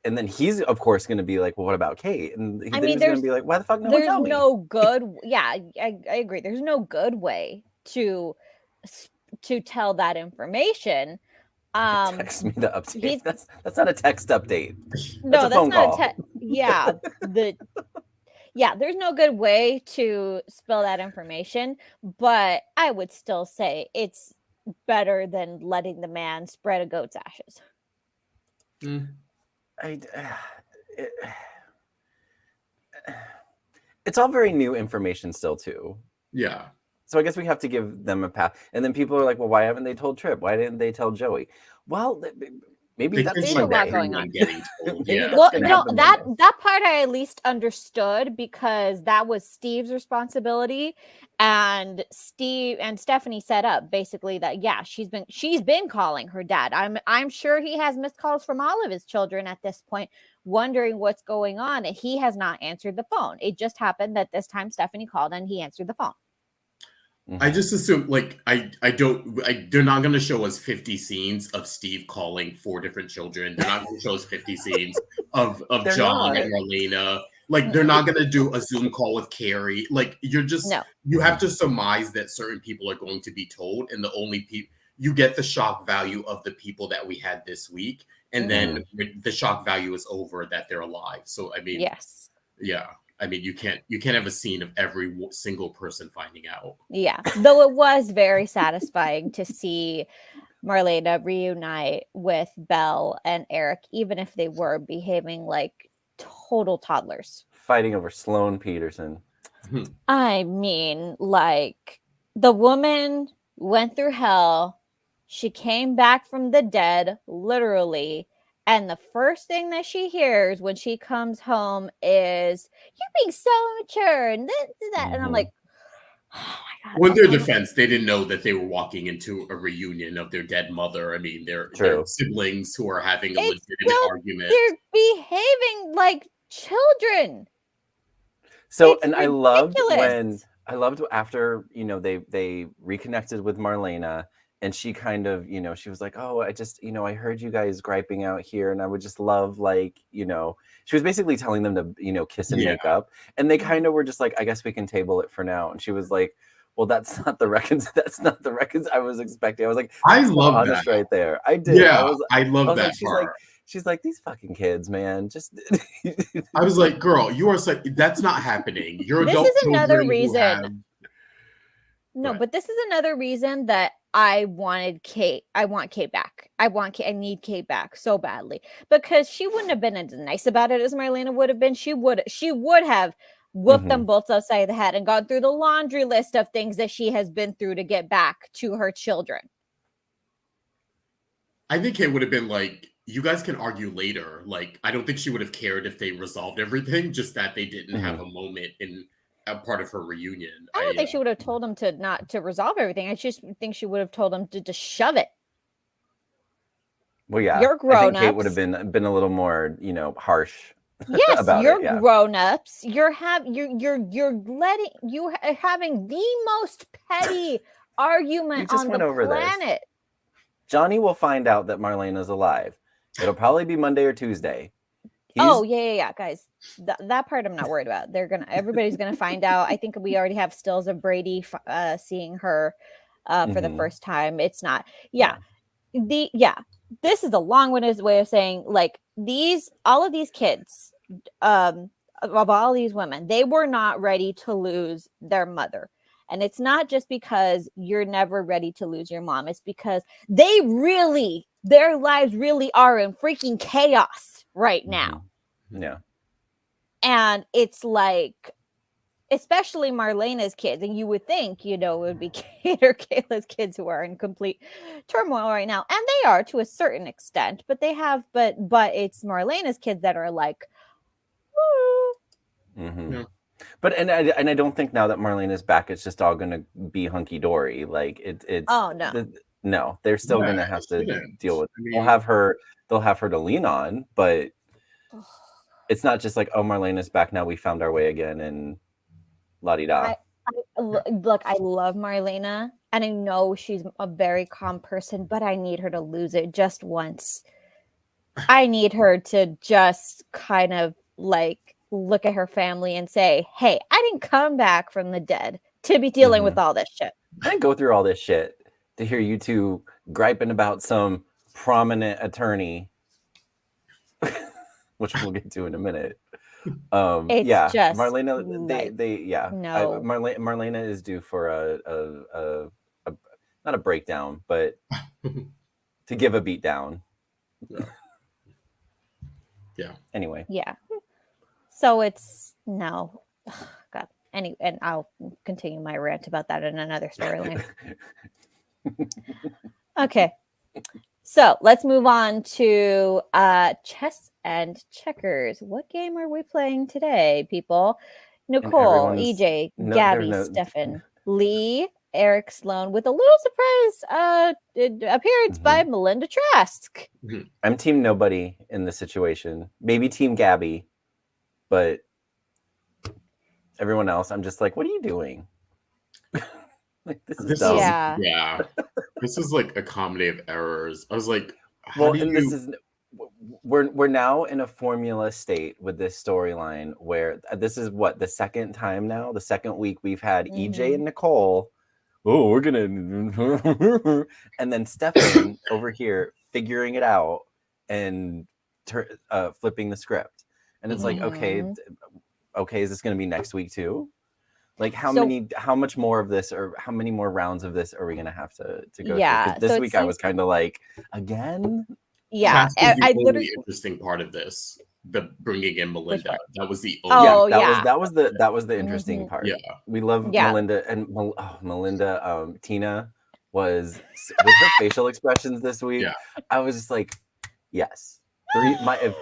and then he's, of course, going to be like, well, what about Kate? And he's going to be like, why the fuck no one tell me? There's no good, I agree. There's no good way to tell that information. Text me the update. That's not a text update. No, that's a phone call. There's no good way to spill that information, but I would still say it's better than letting the man spread a goat's ashes. It's all very new information still too. Yeah. So I guess we have to give them a path. And then people are like, well, why haven't they told Tripp? Why didn't they tell Joey? Well, maybe that's a lot going on. Yeah. Well, no, that part I at least understood because that was Steve's responsibility, and Stephanie set up basically that she's been calling her dad. I'm sure he has missed calls from all of his children at this point, wondering what's going on, and he has not answered the phone. It just happened that this time Stephanie called and he answered the phone. I just assume, like, they're not going to show us 50 scenes of Steve calling 4 different children. They're not going to show us 50 scenes of John and Marlena. Like, they're not going to do a Zoom call with Carrie. Like, you have to surmise that certain people are going to be told, and the only people, you get the shock value of the people that we had this week, and then the shock value is over that they're alive. So, I mean, yeah. I mean, you can't have a scene of every single person finding out. Yeah, though it was very satisfying to see Marlena reunite with Belle and Eric, even if they were behaving like total toddlers. Fighting over Sloan Peterson. I mean, like, the woman went through hell. She came back from the dead, literally. And the first thing that she hears when she comes home is, "You're being so immature," and this, that. And I'm like, Oh my God. Well, in their defense, they didn't know that they were walking into a reunion of their dead mother. I mean, they're siblings who are having a legitimate argument. They're behaving like children. So, It's and ridiculous. I loved after, they reconnected with Marlena, and she kind of, she was like, oh, I just, I heard you guys griping out here, and I would just love, like, she was basically telling them to, kiss and make up. And they kind of were just like, I guess we can table it for now. And she was like, well, that's not the records I was expecting. I was like, I love that right there. I did. Yeah, I love that like, she's like, these fucking kids, man. Just I was like, girl, you are like, that's not happening. You're this adult is another children reason. No, but this is another reason that I wanted Kate. I want Kate back. I need Kate back so badly, because she wouldn't have been as nice about it as Marlena would have been. She would have whooped them both upside the head and gone through the laundry list of things that she has been through to get back to her children. I think Kate would have been like, you guys can argue later. Like, I don't think she would have cared if they resolved everything, just that they didn't have a moment in a part of her reunion. I don't think she would have told him to resolve everything. I just think she would have told him to just shove it. Well, yeah, you're grown ups. Kate would have been a little more, harsh. Yes, about you're it, grown ups. You're having the most petty argument on the planet. Johnny will find out that Marlena's alive. It'll probably be Monday or Tuesday. Yeah, guys. That part I'm not worried about. Everybody's gonna find out. I think we already have stills of Brady seeing her for the first time. It's not. This is a long-winded way of saying, like, all of these kids, of all these women, they were not ready to lose their mother. And it's not just because you're never ready to lose your mom. It's because their lives really are in freaking chaos right now. Yeah. And it's like, especially Marlena's kids, and you would think, it would be Kate or Kayla's kids who are in complete turmoil right now. And they are to a certain extent, but it's Marlena's kids that are like, yeah. But and I don't think now that Marlena's back, it's just all gonna be hunky dory. Like it's no, they're still gonna have to deal with it. They'll have her to lean on, but it's not just like, oh, Marlena's back now, we found our way again, and la-di-da. Look, I love Marlena, and I know she's a very calm person, but I need her to lose it just once. I need her to just kind of like look at her family and say, hey, I didn't come back from the dead to be dealing with all this shit. I didn't go through all this shit to hear you two griping about some prominent attorney, which we'll get to in a minute. It's just Marlena, no. Marlena is due for a not a breakdown, but to give a beat down. Yeah. Anyway. Yeah. So it's no. God. And I'll continue my rant about that in another storyline. Okay. So let's move on to chess and checkers. What game are we playing today, people? Nicole, EJ, Gabi, Stefan, Lee, Eric, Sloan, with a little surprise appearance by Melinda Trask. I'm team nobody in this situation. Maybe team Gabi, but everyone else, I'm just like, what are you doing? Like, this is dumb. Yeah. This is like a comedy of errors. I was like, we're now in a formula state with this storyline where this is what, the second time now, the second week we've had EJ and Nicole. Oh, we're gonna and then Stefan over here figuring it out and flipping the script. And it's like, okay, is this gonna be next week too? Like how much more of this, or how many more rounds of this are we gonna have to go through? This week I was kind of like, again. Yeah, I literally interesting part of this, the bringing in Melinda. That was the that was the interesting part. Yeah, we love Melinda, and Melinda. Tina was with her facial expressions this week. Yeah. I was just like, yes,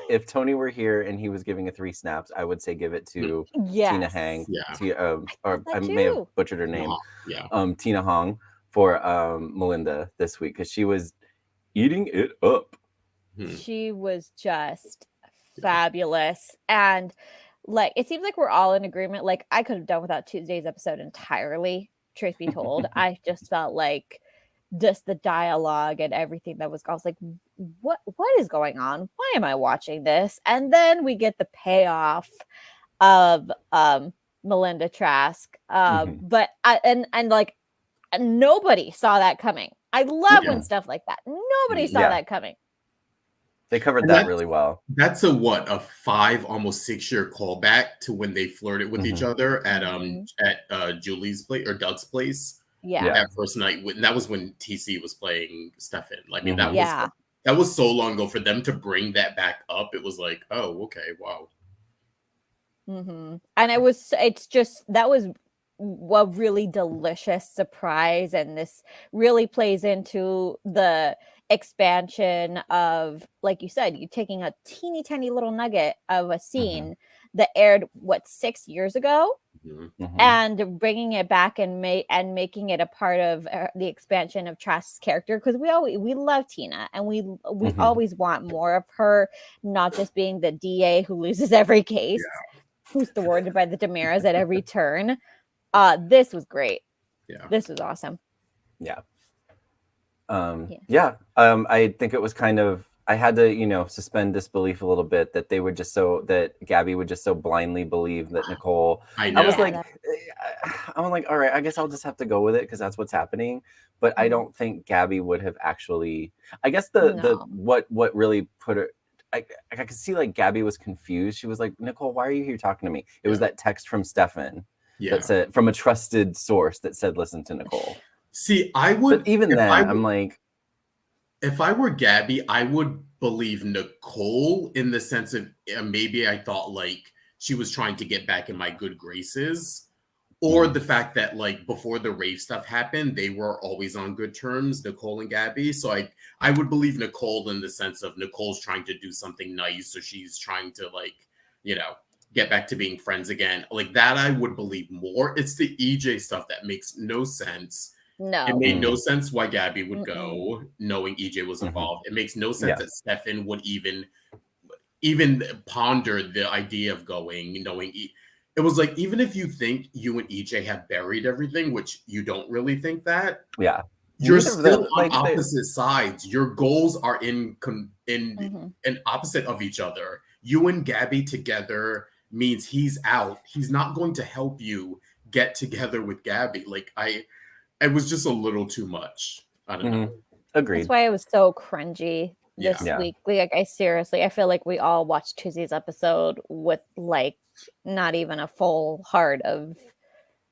If Tony were here and he was giving a 3 snaps, I would say give it to Tina Hang. Or I may have butchered her name. Tina Hong for Melinda this week because she was eating it up. She was just fabulous. And like, it seems like we're all in agreement. Like, I could have done without Tuesday's episode entirely, truth be told. I just felt like just the dialogue and everything that was, I was like, what is going on? Why am I watching this? And then we get the payoff of Melinda Trask. But nobody saw that coming. I love when stuff like that. Nobody saw that coming. They covered that really well. That's a 5, almost 6-year callback to when they flirted with each other at Julie's place or Doug's place. Yeah. That first night, that was when TC was playing Stefan. I mean, that was so long ago. For them to bring that back up, it was like, oh, okay, wow. And that was a really delicious surprise, and this really plays into the expansion of, like you said, you taking a teeny tiny little nugget of a scene that aired 6 years ago, and bringing it back and making it a part of the expansion of Trask's character, because we love Tina and we always want more of her, not just being the DA who loses every case, who's thwarted by the Dimiaras at every turn. This was great. This was awesome. I think it was kind of, I had to, suspend disbelief a little bit that they would that Gabi would just so blindly believe that Nicole. I was like, all right, I guess I'll just have to go with it because that's what's happening. But I don't think Gabi would have actually, I guess what really put her, I could see like Gabi was confused. She was like, Nicole, why are you here talking to me? It was that text from Stefan that said, from a trusted source that said, listen to Nicole. See, I would, but even then, I'm like, if I were Gabi, I would believe Nicole in the sense of maybe I thought like she was trying to get back in my good graces, or the fact that like before the rave stuff happened, they were always on good terms, Nicole and Gabi. So I would believe Nicole in the sense of Nicole's trying to do something nice, so she's trying to like, get back to being friends again. Like that, I would believe more. It's the EJ stuff that makes no sense. No, it made no sense why Gabi would go, knowing EJ was involved. It makes no sense that Stefan would even ponder the idea of going, knowing it was like, even if you think you and EJ have buried everything, which you don't really think that, you're still on opposite sides. Your goals are in opposite of each other. You and Gabi together means he's out. He's not going to help you get together with Gabi. Like it was just a little too much. I don't know. Agreed. That's why it was so cringy this week. Like, I feel like we all watched Tuesday's episode with like not even a full heart of.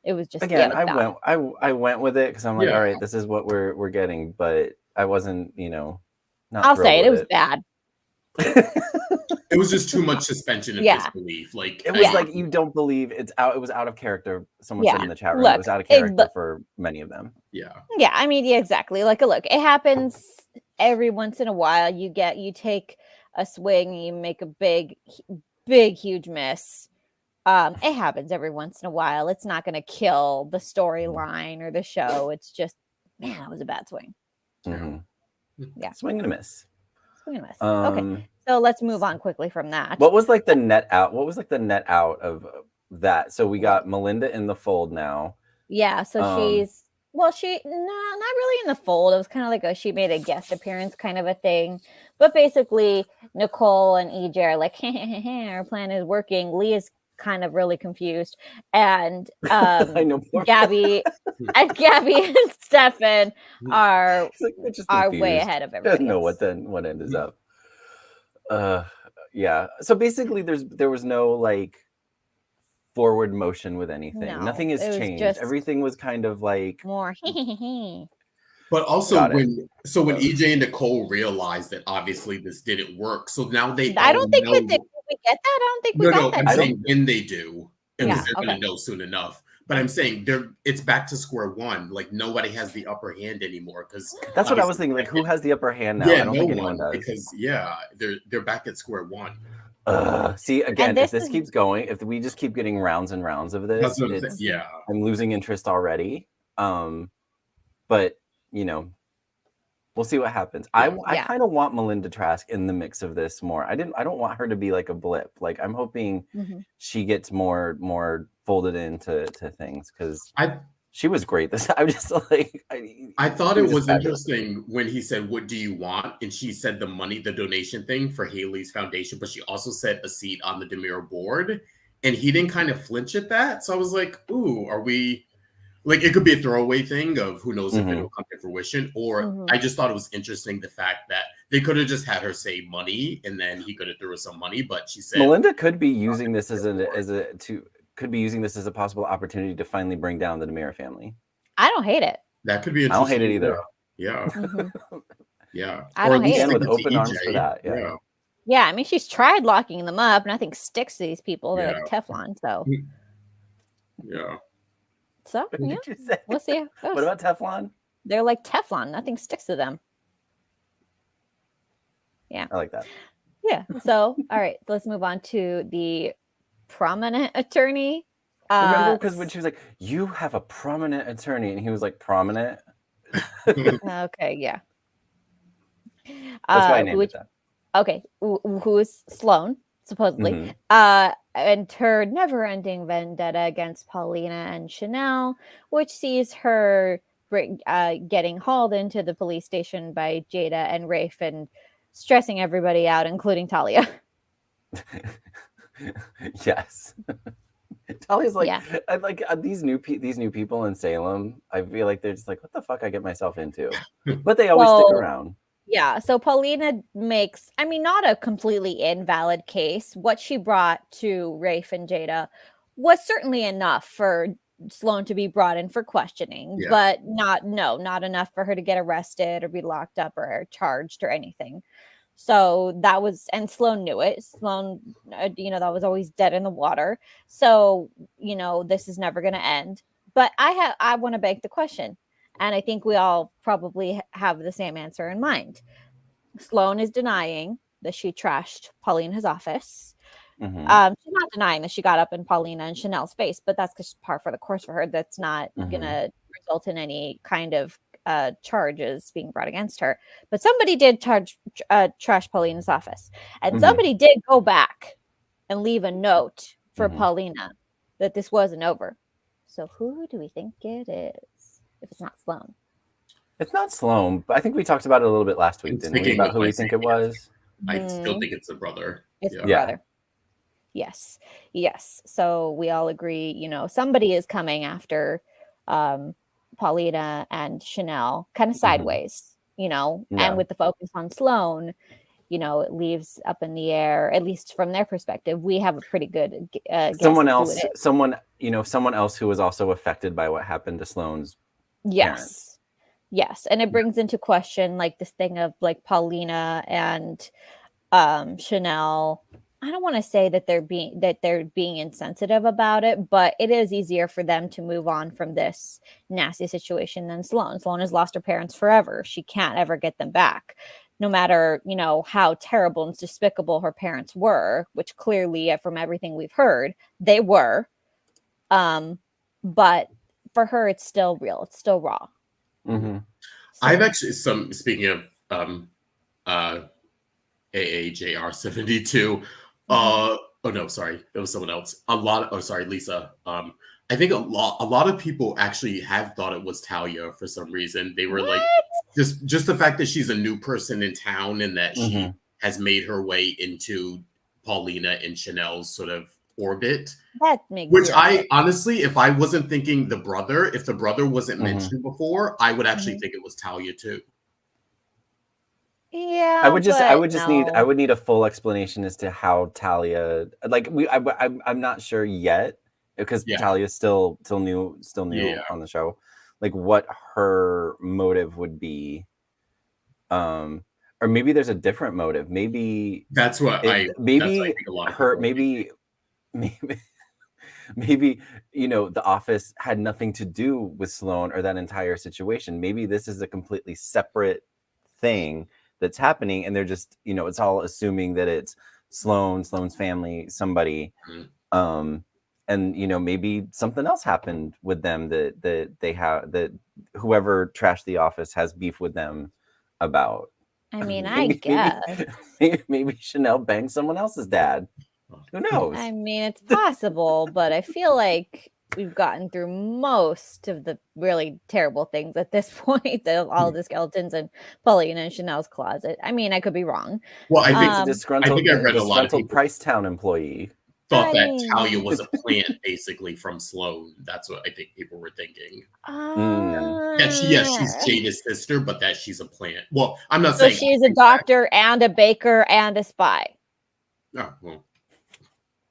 It was just I went with it because I'm like, all right, this is what we're getting, but I wasn't, not. I'll say it was bad. It was just too much suspension of disbelief. Like it was like you don't believe it's out. It was out of character. Someone said in the chat room, it was out of character for many of them. Yeah, I mean, exactly. Like, look, it happens every once in a while. You take a swing, you make a big, huge miss. It happens every once in a while. It's not going to kill the storyline or the show. It's just, man, that was a bad swing. Yeah, swing and a miss. Okay, so let's move on quickly from that. What was like the net out? What was like the net out of that? So we got Melinda in the fold now. Yeah, so she's not really in the fold. It was kind of like she made a guest appearance kind of a thing. But basically, Nicole and EJ are like, our plan is working. Lee is kind of really confused, and I know Gabi and Stefan are way ahead of everything. Doesn't know what end is up. So basically there was no like forward motion with anything. Nothing has changed. Everything was kind of like more but also when EJ and Nicole realized that obviously this didn't work, so now we get that. I don't think we got that. I'm saying when they do, because they're going to know soon enough. But I'm saying it's back to square one. Like nobody has the upper hand anymore because that's what I was thinking. Like, who has the upper hand now? Yeah, I don't think anyone does. Because they're back at square one. See, again, if this keeps going, if we just keep getting rounds and rounds of this, I'm losing interest already. But you know, we'll see what happens. I kind of want Melinda Trask in the mix of this more. I don't want her to be like a blip. Like, I'm hoping she gets more folded into things because she was great. I'm just like, I thought it was interesting when he said, "What do you want?" and she said the money, the donation thing for Haley's foundation, but she also said a seat on the Dimiara board, and he didn't kind of flinch at that. So I was like, "Ooh, are we?" Like, it could be a throwaway thing of who knows if it'll come to fruition, or I just thought it was interesting the fact that they could have just had her say money and then he could have threw her some money, but she said Melinda could be using this as a possible opportunity to finally bring down the Dimiara family. I don't hate it. That could be interesting. I don't hate it either. Yeah. Yeah. I don't hate it. With open arms for that. Yeah, I mean, she's tried locking them up. Nothing sticks to these people. They're like Teflon, so. Yeah. So, yeah, we'll see how it goes. What about Teflon? They're like Teflon. Nothing sticks to them. Yeah. I like that. Yeah. So, all right. Let's move on to the prominent attorney. Remember, because when she was like, "You have a prominent attorney," and he was like, "Prominent." Okay. Yeah. That's why I named it that. Okay. Who is Sloan, supposedly. And her never-ending vendetta against Paulina and Chanel, which sees her getting hauled into the police station by Jada and Rafe and stressing everybody out, including Talia. Yes. Talia's like, I like these new people in Salem. I feel like they're just like, what the fuck I get myself into? But they always stick around. Yeah, so Paulina makes, I mean, not a completely invalid case. What she brought to Rafe and Jada was certainly enough for Sloan to be brought in for questioning, but not enough for her to get arrested or be locked up or charged or anything. So that was, and Sloan knew it. Sloan, that was always dead in the water. So, this is never going to end. But I want to beg the question. And I think we all probably have the same answer in mind. Sloan is denying that she trashed Paulina's office. She's not denying that she got up in Paulina and Chanel's face, but that's just par for the course for her. That's not going to result in any kind of charges being brought against her. But somebody did trash Paulina's office. And somebody did go back and leave a note for Paulina that this wasn't over. So who do we think it is? If it's not Sloan. It's not Sloan, but I think we talked about it a little bit last week, didn't we? About who we think it was. I still think it's the brother. It's the brother. Yes. So we all agree, somebody is coming after Paulina and Chanel kind of sideways, and with the focus on Sloan, it leaves up in the air, at least from their perspective. We have a pretty good someone else who was also affected by what happened to Sloan's parents. Yes. And it brings into question like this thing of like Paulina and Chanel. I don't want to say that they're being insensitive about it, but it is easier for them to move on from this nasty situation than Sloan. Sloan has lost her parents forever. She can't ever get them back. No matter, how terrible and despicable her parents were, which clearly from everything we've heard, they were. But for her, it's still real. It's still raw. So, I've actually speaking of AAJR72. Oh no, sorry, it was someone else. Lisa. I think a lot of people actually have thought it was Talia for some reason. They were like, just the fact that she's a new person in town and that she has made her way into Paulina and Chanel's sort of orbit. That makes which sense. I honestly, if I wasn't thinking if the brother wasn't mentioned before, I would actually think it was Talia too. Yeah, I would need a full explanation as to how Talia, like I'm not sure yet because Talia's still new on the show, like what her motive would be, or maybe there's a different motive. Maybe that's what I think a lot of people maybe, the office had nothing to do with Sloan or that entire situation. Maybe this is a completely separate thing that's happening, and they're just, it's all assuming that it's Sloan's family, somebody. And maybe something else happened with them that they have, that whoever trashed the office has beef with them about. I mean, I guess maybe Chanel banged someone else's dad. Who knows? I mean, it's possible, but I feel like we've gotten through most of the really terrible things at this point. All the skeletons in Paulina and Chanel's closet. I mean, I could be wrong. Well, I think I read a lot of people, Pricetown employee thought that Talia was a plant, basically, from Sloan. That's what I think people were thinking. That she's Jada's sister, but that she's a plant. Well, I'm not saying she's a doctor and a baker and a spy. Oh, well.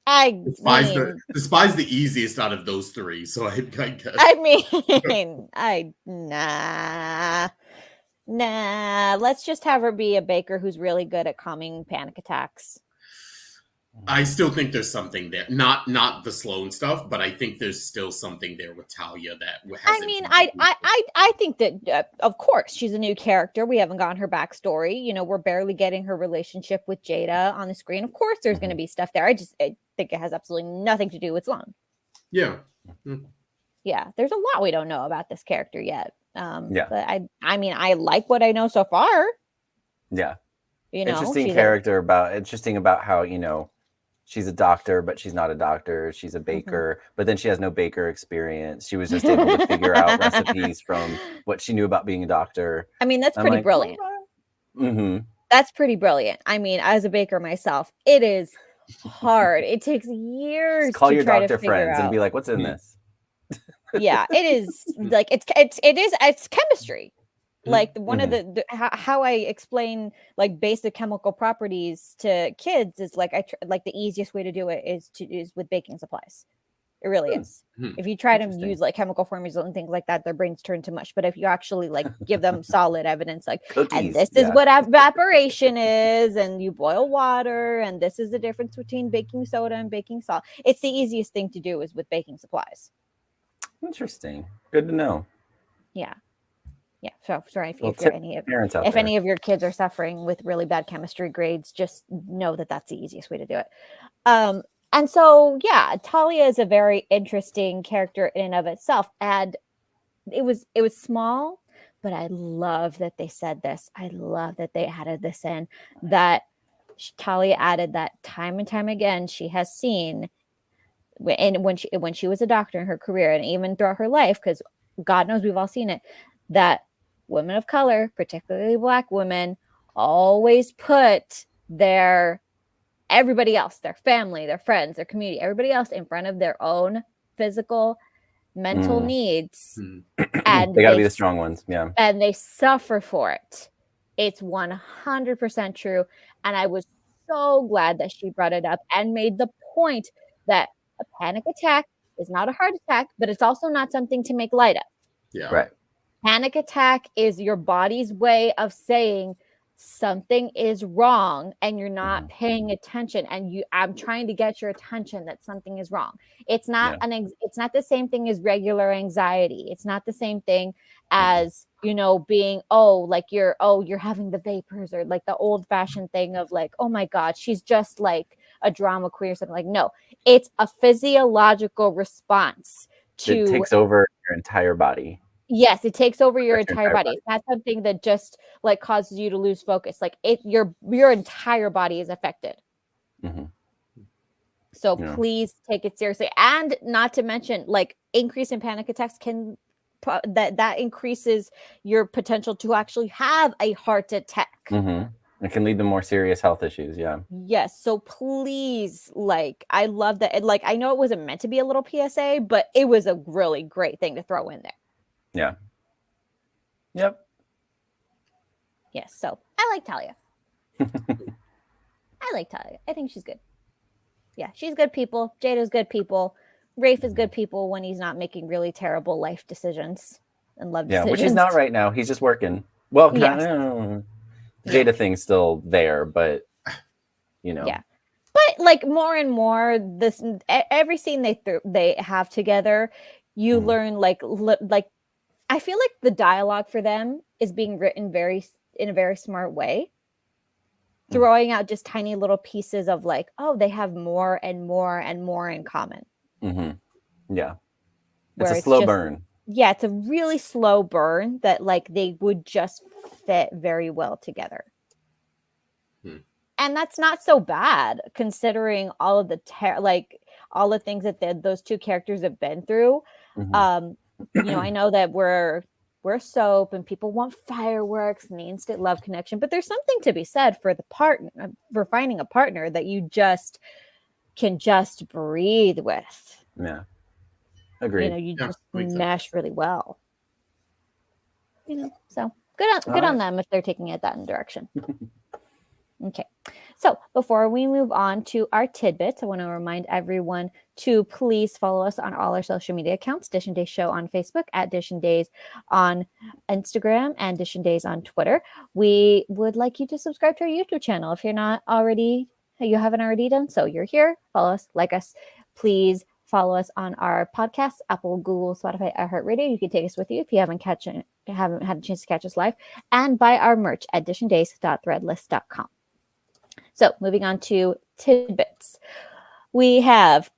The spy's the easiest out of those three, so I guess. Nah. Let's just have her be a baker who's really good at calming panic attacks. I still think there's something there. Not the Sloan stuff, but I think there's still something there with Talia that has. I mean, I think that of course she's a new character. We haven't gotten her backstory. We're barely getting her relationship with Jada on the screen. Of course, there's going to be stuff there. I think it has absolutely nothing to do with Sloan. Yeah. Yeah, there's a lot we don't know about this character yet. But I mean, I like what I know so far. Yeah. Interesting about how, she's a doctor, but she's not a doctor. She's a baker, but then she has no baker experience. She was just able to figure out recipes from what she knew about being a doctor. I mean, that's pretty brilliant. That's pretty brilliant. I mean, as a baker myself, it is hard. It takes years. Just call to your try doctor to figure friends out. and be like, "What's in this?" Yeah, it is like it's chemistry. Like one of the how I explain like basic chemical properties to kids is like like the easiest way to do it is with baking supplies. It really is. If you try to use like chemical formulas and things like that, their brains turn to mush. But if you actually like give them solid evidence, like cookies, and this is what evaporation is, and you boil water, and this is the difference between baking soda and baking salt. It's the easiest thing to do is with baking supplies. Interesting. Good to know. Yeah. Yeah, so sorry if any of your kids are suffering with really bad chemistry grades, just know that that's the easiest way to do it. And so, yeah, Talia is a very interesting character in and of itself. And it was small, but I love that they said this. I love that they added this in, that Talia added that time and time again she has seen, and when she was a doctor in her career and even throughout her life, because God knows we've all seen it, that women of color, particularly Black women, always put everybody else, their family, their friends, their community, everybody else in front of their own physical, mental needs. And they gotta be the strong ones. Yeah. And they suffer for it. It's 100% true. And I was so glad that she brought it up and made the point that a panic attack is not a heart attack, but it's also not something to make light of. Yeah. Right. Panic attack is your body's way of saying something is wrong and you're not paying attention, and I'm trying to get your attention that something is wrong. It's not it's not the same thing as regular anxiety. It's not the same thing as, being you're having the vapors, or like the old fashioned thing of like, oh my God, she's just like a drama queen or something. Like, no, it's a physiological response to it takes over your entire body. Yes, it takes over your entire body. It's not something that just like causes you to lose focus. Like your entire body is affected. So please take it seriously. And not to mention, like, increase in panic attacks that increases your potential to actually have a heart attack. It can lead to more serious health issues. Yeah. Yes. So please, like, I love that. Like, I know it wasn't meant to be a little PSA, but it was a really great thing to throw in there. Yeah. Yep. Yes. So I like Talia. I think she's good. Yeah, she's good people. Jada's good people. Rafe is good people when he's not making really terrible life decisions and love decisions. Yeah, which he's not right now. He's just working. Well, kind of. Jada thing's still there, but Yeah. But like more and more this every scene they have together, you learn like I feel like the dialogue for them is being written in a very smart way, throwing out just tiny little pieces of like, oh, they have more and more and more in common. Yeah, it's a slow burn. Yeah, it's a really slow burn that like they would just fit very well together. And that's not so bad considering all of the all the things that those two characters have been through. You know, I know that we're soap and people want fireworks and the instant love connection, but there's something to be said for for finding a partner that you just can just breathe with. Yeah, agreed. You know, you just mesh really well. You know, so good on them if they're taking it that direction. Okay, so before we move on to our tidbits, I want to remind everyone to please follow us on all our social media accounts. Dishin Days Show on Facebook, at Dishin Days on Instagram, and Dishin Days on Twitter. We would like you to subscribe to our YouTube channel if you haven't already done so. You're here, follow us, like us. Please follow us on our podcasts, Apple, Google, Spotify, iHeartRadio. You can take us with you if you haven't had a chance to catch us live, and buy our merch at dishindays.threadless.com. So moving on to tidbits. We have,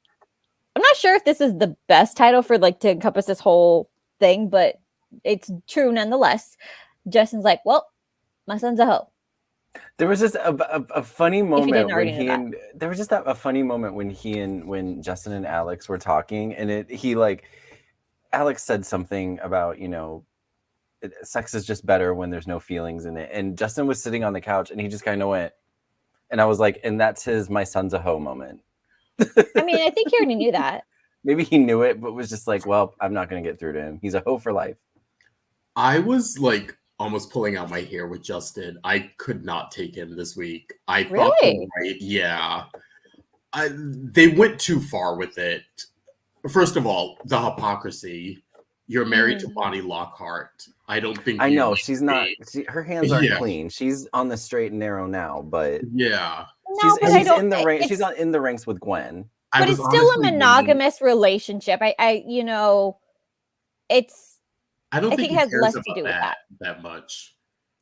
I'm not sure if this is the best title for like to encompass this whole thing, but it's true nonetheless. Justin's like, well, my son's a hoe. There was just a funny moment when there was just a funny moment when Justin and Alex were talking, and Alex said something about, you know, sex is just better when there's no feelings in it. And Justin was sitting on the couch and he just kind of went, and I was like, and that's his "my son's a hoe" moment. I mean, I think he already knew that. Maybe he knew it, but was just like, well, I'm not going to get through to him. He's a hoe for life. I was like almost pulling out my hair with Justin. I could not take him this week. I thought, yeah, they went too far with it. First of all, the hypocrisy. You're married to Bonnie Lockhart. I don't think I know she's not. Her hands aren't clean. She's on the straight and narrow now, but she's in the rank. She's not in the ranks with Gwen. But it's still a monogamous relationship. You know, it's. I don't think it has less to do with that much.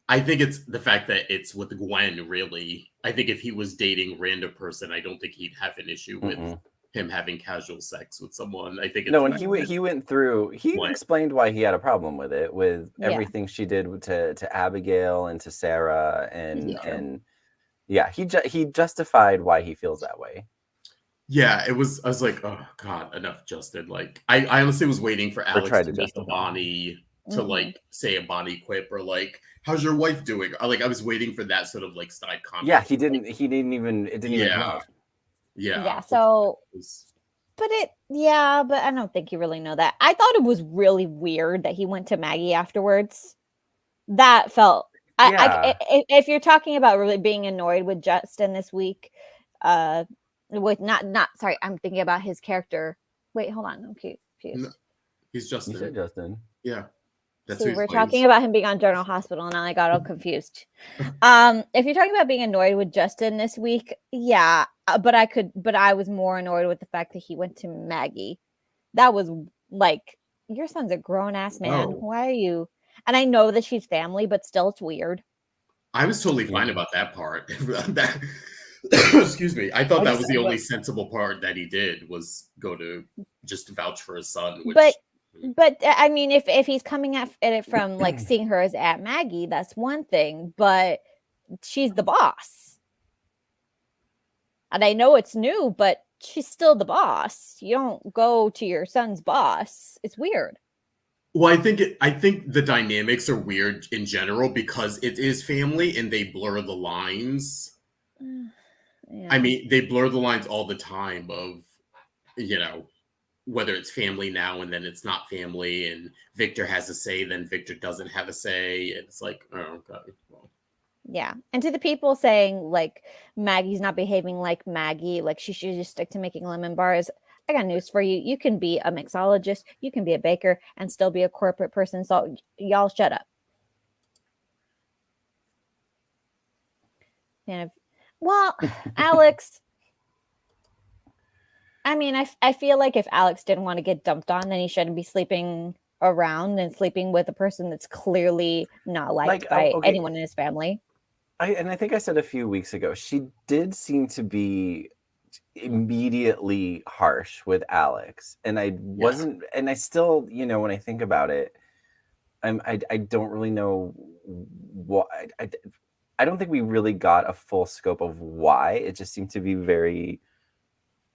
I think it's the fact that it's with Gwen. Really, I think if he was dating a random person, I don't think he'd have an issue with him having casual sex with someone. I think and he went through. He explained why he had a problem with it, with everything she did to Abigail and to Sarah, and he justified why he feels that way. Yeah, I was like, oh God, enough, Justin. Like, I honestly was waiting for Alex to meet Bonnie to like say a Bonnie quip or like, how's your wife doing? I was waiting for that sort of like side comment. Yeah, it didn't even come up. Yeah. So, but I don't think you really know that. I thought it was really weird that he went to Maggie afterwards. That felt. If you're talking about really being annoyed with Justin this week, with sorry, I'm thinking about his character. Wait, hold on, I'm confused. No, he's Justin. You said Justin. Yeah. See, we're talking about him being on General Hospital, and I got all confused. If you're talking about being annoyed with Justin this week, yeah, but I was more annoyed with the fact that he went to Maggie. That was like, your son's a grown ass man. Why are you? And I know that she's family, but still, it's weird. I was totally fine about that part. Excuse me. I thought that was the only sensible part that he did, was go to just vouch for his son. Which, But I mean, if he's coming at it from like seeing her as Aunt Maggie, that's one thing. But she's the boss, and I know it's new, but she's still the boss. You don't go to your son's boss. It's weird. Well, I think the dynamics are weird in general because it is family and they blur the lines. Yeah. I mean, they blur the lines all the time of, you know, whether it's family now and then it's not family, and Victor has a say, then Victor doesn't have a say. It's like, oh, okay. Well. Yeah. And to the people saying like Maggie's not behaving like Maggie, like she should just stick to making lemon bars, I got news for you. You can be a mixologist, you can be a baker, and still be a corporate person. So y'all shut up. And well, Alex, I mean, I feel like if Alex didn't want to get dumped on, then he shouldn't be sleeping around and sleeping with a person that's clearly not liked by anyone in his family. I think I said a few weeks ago, she did seem to be immediately harsh with Alex, and I wasn't, and I still, when I think about it, I don't really know what. I don't think we really got a full scope of why. It just seemed to be very,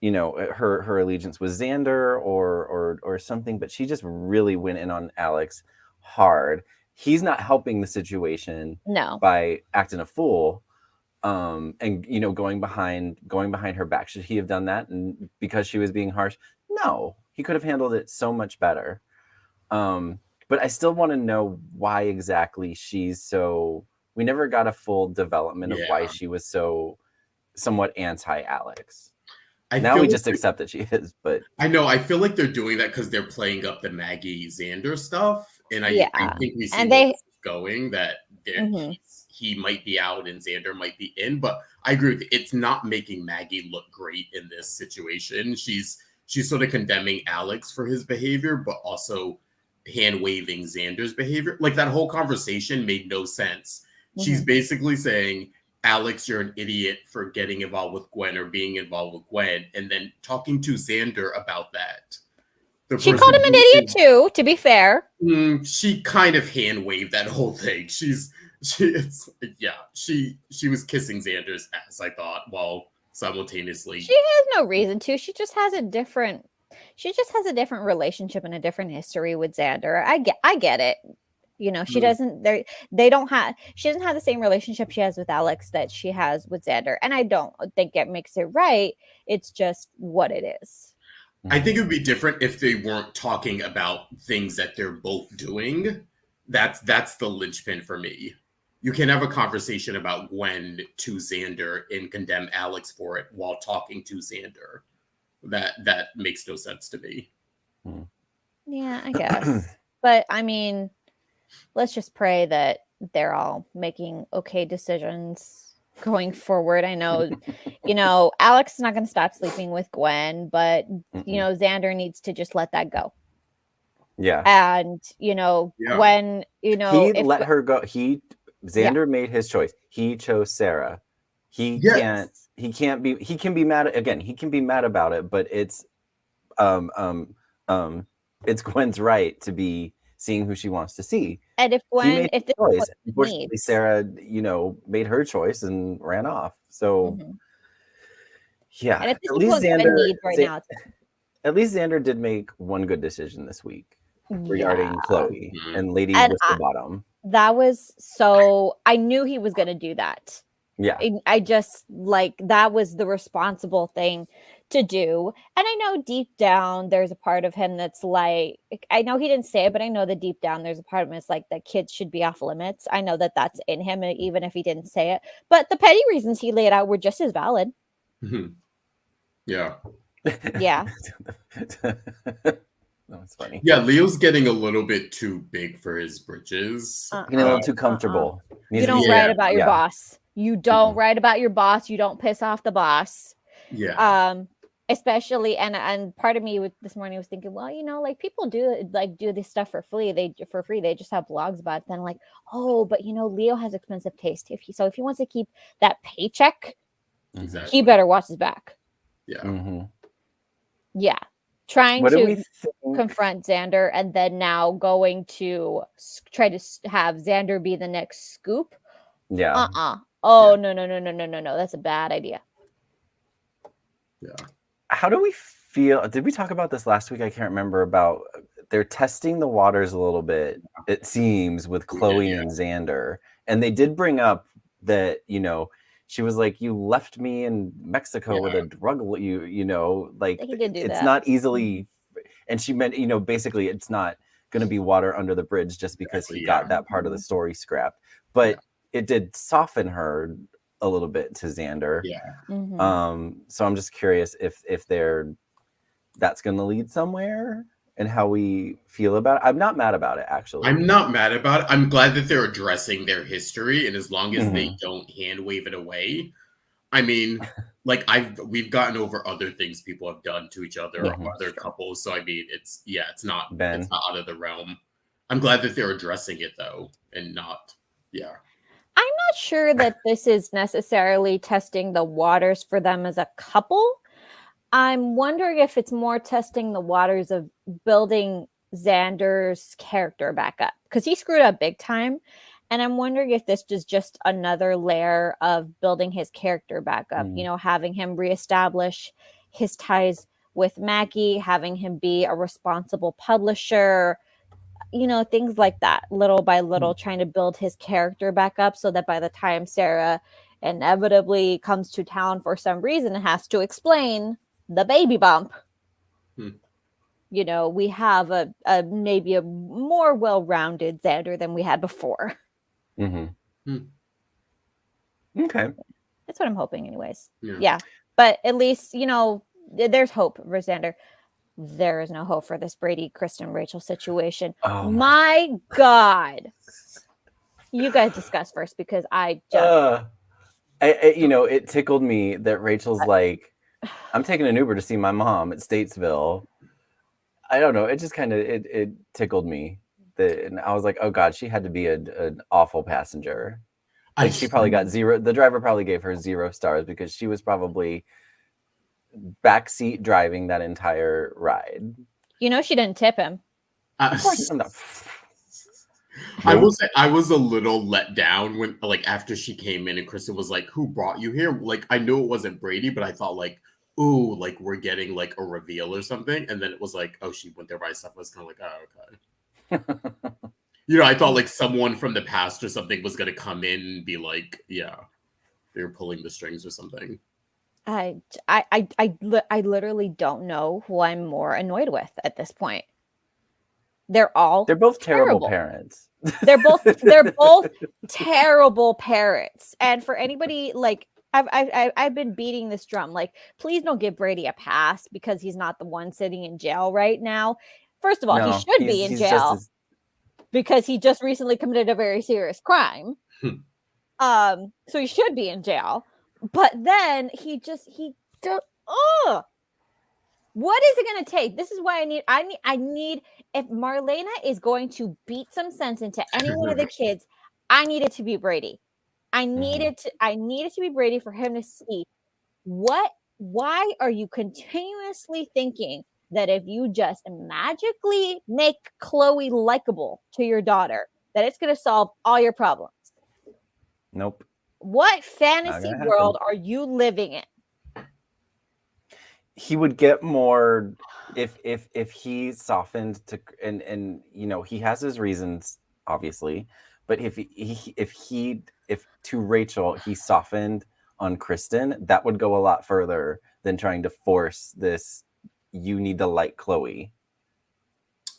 her allegiance was Xander or something, but she just really went in on Alex hard. He's not helping the situation by acting a fool, and going behind her back. Should he have done that? And because she was being harsh, no, he could have handled it so much better. But I still want to know why exactly she's so. We never got a full development of why she was so somewhat anti-Alex. Now we just accept that she is, but I know. I feel like they're doing that because they're playing up the Maggie Xander stuff, and I think we see where it's going, that he might be out and Xander might be in. But I agree with you. It's not making Maggie look great in this situation. She's sort of condemning Alex for his behavior, but also hand waving Xander's behavior. Like, that whole conversation made no sense. She's basically saying, Alex, you're an idiot for getting involved with Gwen or being involved with Gwen, and then talking to Xander about that. She called him an idiot too, to be fair. She kind of hand waved that whole thing. She was kissing Xander's ass, I thought, while simultaneously. She has no reason to. She just has a different relationship and a different history with Xander. I get it. She doesn't. She doesn't have the same relationship she has with Alex that she has with Xander, and I don't think it makes it right. It's just what it is. I think it would be different if they weren't talking about things that they're both doing. That's the linchpin for me. You can have a conversation about Gwen to Xander and condemn Alex for it while talking to Xander. That makes no sense to me. Yeah, I guess. But I mean, let's just pray that they're all making okay decisions going forward. I know, Alex is not going to stop sleeping with Gwen, but Xander needs to just let that go. Yeah. And Gwen, he let her go. Xander made his choice. He chose Sarah. He can be mad again. He can be mad about it, but it's Gwen's right to be seeing who she wants to see. And if Gwen, if this choice, unfortunately, Sarah, made her choice and ran off. So, yeah. And if this is what Gwen needs right now. At least Xander did make one good decision this week regarding Chloe and Lady Whistlebottom. That was I knew he was going to do that. Yeah. I just that was the responsible thing to do. And I know deep down there's a part of him that's like, I know he didn't say it, but I know that deep down there's a part of him that's like that kids should be off limits. I know that that's in him, even if he didn't say it. But the petty reasons he laid out were just as valid. Yeah. Yeah. That's funny. Yeah, Leo's getting a little bit too big for his britches. Getting a little too comfortable. You don't write about your boss. You don't write about your boss. You don't piss off the boss. Yeah. Especially and part of me this morning was thinking, well, people do this stuff for free. They just have blogs about it. Then but Leo has expensive taste. If he wants to keep that paycheck, he better watch his back. Yeah. Yeah. Trying to confront Xander and then now going to try to have Xander be the next scoop. Yeah. Oh, no. That's a bad idea. Yeah. How do we feel? Did we talk about this last week? I can't remember. About they're testing the waters a little bit, it seems, with Chloe and Xander. And they did bring up that, she was like, you left me in Mexico with a drug, it's not easily. And she meant, basically it's not going to be water under the bridge just because he got that part of the story scrapped. But it did soften her a little bit to Xander. So I'm just curious if that's going to lead somewhere and how we feel about it. I'm not mad about it, actually. I'm not mad about it. I'm glad that they're addressing their history, and as long as they don't hand wave it away. I mean, we've gotten over other things people have done to each other or other couples. So I mean, it's not out of the realm. I'm glad that they're addressing it though, and not. Yeah. I'm not sure that this is necessarily testing the waters for them as a couple. I'm wondering if it's more testing the waters of building Xander's character back up, because he screwed up big time. And I'm wondering if this is just another layer of building his character back up, having him reestablish his ties with Maggie, having him be a responsible publisher, things like that, little by little, trying to build his character back up so that by the time Sarah inevitably comes to town for some reason and has to explain the baby bump, we have a maybe a more well-rounded Xander than we had before. Okay. That's what I'm hoping anyways. Yeah. But at least, there's hope for Xander. There is no hope for this Brady, Kristen, Rachel situation. Oh my God. You guys discuss first, because I just... it tickled me that Rachel's like, I'm taking an Uber to see my mom at Statesville. I don't know. It just kind of, it tickled me. And I was like, oh God, she had to be an awful passenger. Like she probably got 0. The driver probably gave her 0 stars because she was probably backseat driving that entire ride. She didn't tip him. Of course not. I will say I was a little let down when, after she came in and Kristen was like, "Who brought you here?" I knew it wasn't Brady, but I thought ooh, we're getting a reveal or something. And then it was oh, she went there by herself. I was kind of oh, okay. I thought someone from the past or something was going to come in and be they were pulling the strings or something. I literally don't know who I'm more annoyed with at this point. They're both terrible parents. They're both terrible parents. And for anybody I've been beating this drum. Please don't give Brady a pass because he's not the one sitting in jail right now. First of all, he should be in jail because he just recently committed a very serious crime. So he should be in jail. But then what is it going to take? This is why I need, if Marlena is going to beat some sense into any one of the kids, I need it to be Brady. I need it to be Brady for him to see why are you continuously thinking that if you just magically make Chloe likable to your daughter, that it's going to solve all your problems? Nope. What fantasy world are you living in? He would get more if he softened to, and he has his reasons, obviously, but if to Rachel he softened on Kristen, that would go a lot further than trying to force this. You need to like Chloe.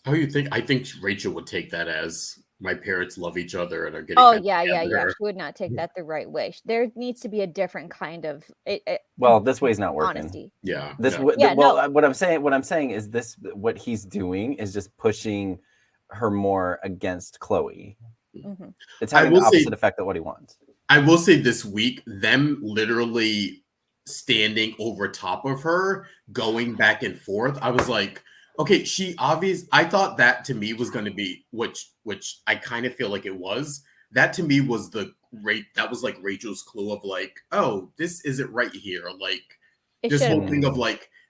Oh, you think? I think Rachel would take that as my parents love each other and are getting. Oh yeah. She would not take that the right way. There needs to be a different kind of. This way's not working. Honesty. Yeah. What I'm saying is this. What he's doing is just pushing her more against Chloe. Mm-hmm. It's having the opposite effect of what he wants. I will say this week, them literally standing over top of her, going back and forth. I was like, okay, I thought that to me was going to be, which I kind of feel like it was. That to me was that was Rachel's clue of oh, this isn't right here. This whole thing of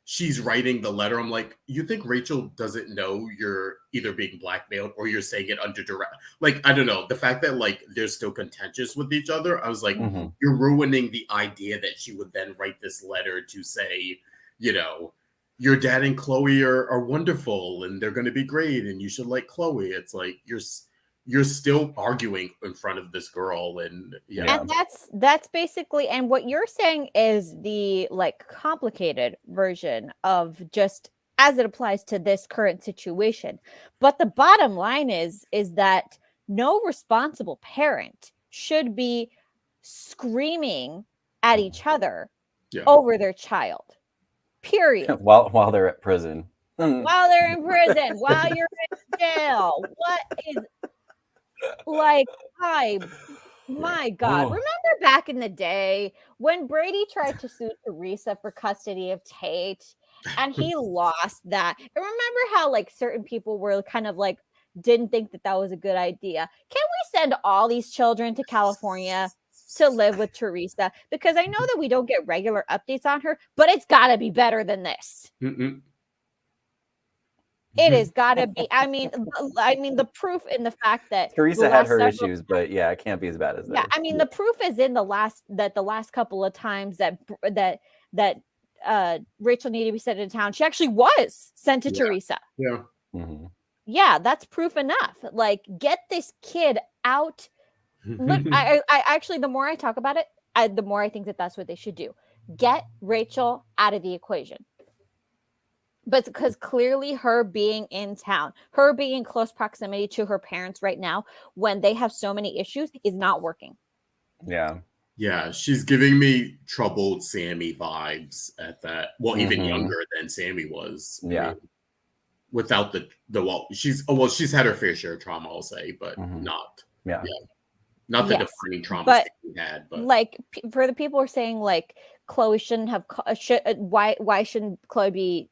she's writing the letter. I'm like, you think Rachel doesn't know you're either being blackmailed or you're saying it under duress? I don't know. The fact that they're still contentious with each other, I was like, you're ruining the idea that she would then write this letter to say, your dad and Chloe are wonderful and they're going to be great and you should like Chloe. It's you're still arguing in front of this girl, and that's basically, and what you're saying is the complicated version of just as it applies to this current situation. But the bottom line is that no responsible parent should be screaming at each other over their child. Period. While they're at prison. While they're in prison, while you're in jail. What is My God. Oh. Remember back in the day when Brady tried to sue Teresa for custody of Tate and he lost that? And remember how like certain people were kind of like didn't think that was a good idea. Can we send all these children to California to live with Teresa? Because I know that we don't get regular updates on her, but it's got to be better than this. It has got to be. I mean, the proof in the fact that Teresa had her issues, but yeah, it can't be as bad as that. Yeah, I mean, the proof is in the last couple of times that Rachel needed to be sent into town. She actually was sent to Teresa. Yeah. Mm-hmm. Yeah, that's proof enough. Like, get this kid out. I actually, the more I talk about it, the more I think that that's what they should do. Get Rachel out of the equation. But because clearly her being in town, her being in close proximity to her parents right now, when they have so many issues, is not working. Yeah. Yeah, she's giving me troubled Sammy vibes at that. Well, even younger than Sammy was. Yeah. I mean, without she's had her fair share of trauma, I'll say, but not. Yeah. Not the defining trauma that we had, but like for the people who are saying like Chloe shouldn't have why shouldn't Chloe be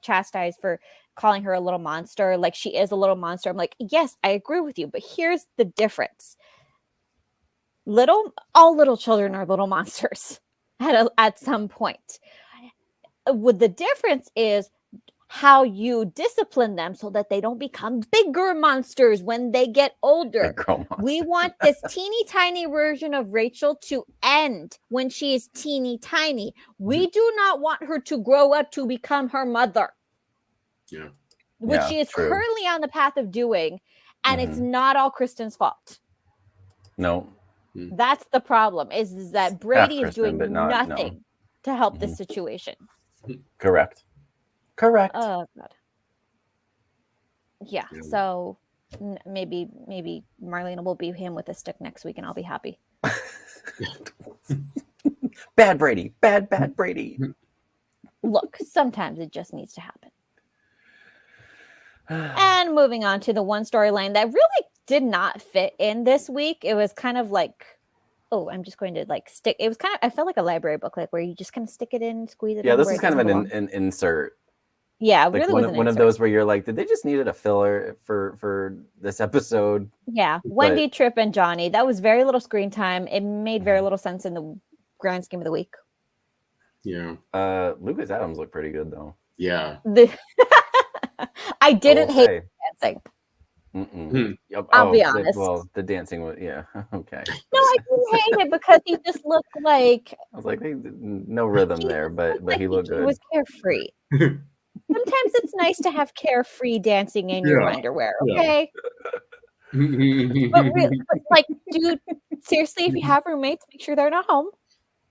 chastised for calling her a little monster? Like, she is a little monster. I'm like, yes, I agree with you, but here's the difference. All little children are little monsters at some point. The difference is how you discipline them so that they don't become bigger monsters when they get older. We want this teeny tiny version of Rachel to end when she is teeny tiny. We do not want her to grow up to become her mother. Yeah. Which she is currently on the path of doing. And it's not all Kristen's fault. No. That's the problem, is that Brady is doing nothing to help this situation. Correct. Oh, God. Yeah. So maybe Marlena will beat him with a stick next week and I'll be happy. Bad Brady. Bad Brady. Look, sometimes it just needs to happen. And moving on to the one storyline that really did not fit in this week. It was kind of like, I'm just going to like stick. It was kind of, I felt like a library book, like where you just kind of stick it in, squeeze it in. Yeah, this is kind of an insert. Yeah, like really one of those where you're like, did they just needed a filler for this episode? Yeah, Wendy, Tripp, and Johnny. That was very little screen time. It made very little sense in the grand scheme of the week. Yeah. Lucas Adams looked pretty good though. Yeah. I didn't hate dancing. I'll be honest. The dancing was okay. No, I didn't hate it because he just looked like. I was like, no rhythm there, but he looked good. He was carefree. Sometimes it's nice to have carefree dancing in your underwear, okay? But like, dude, seriously, if you have roommates, make sure they're not home.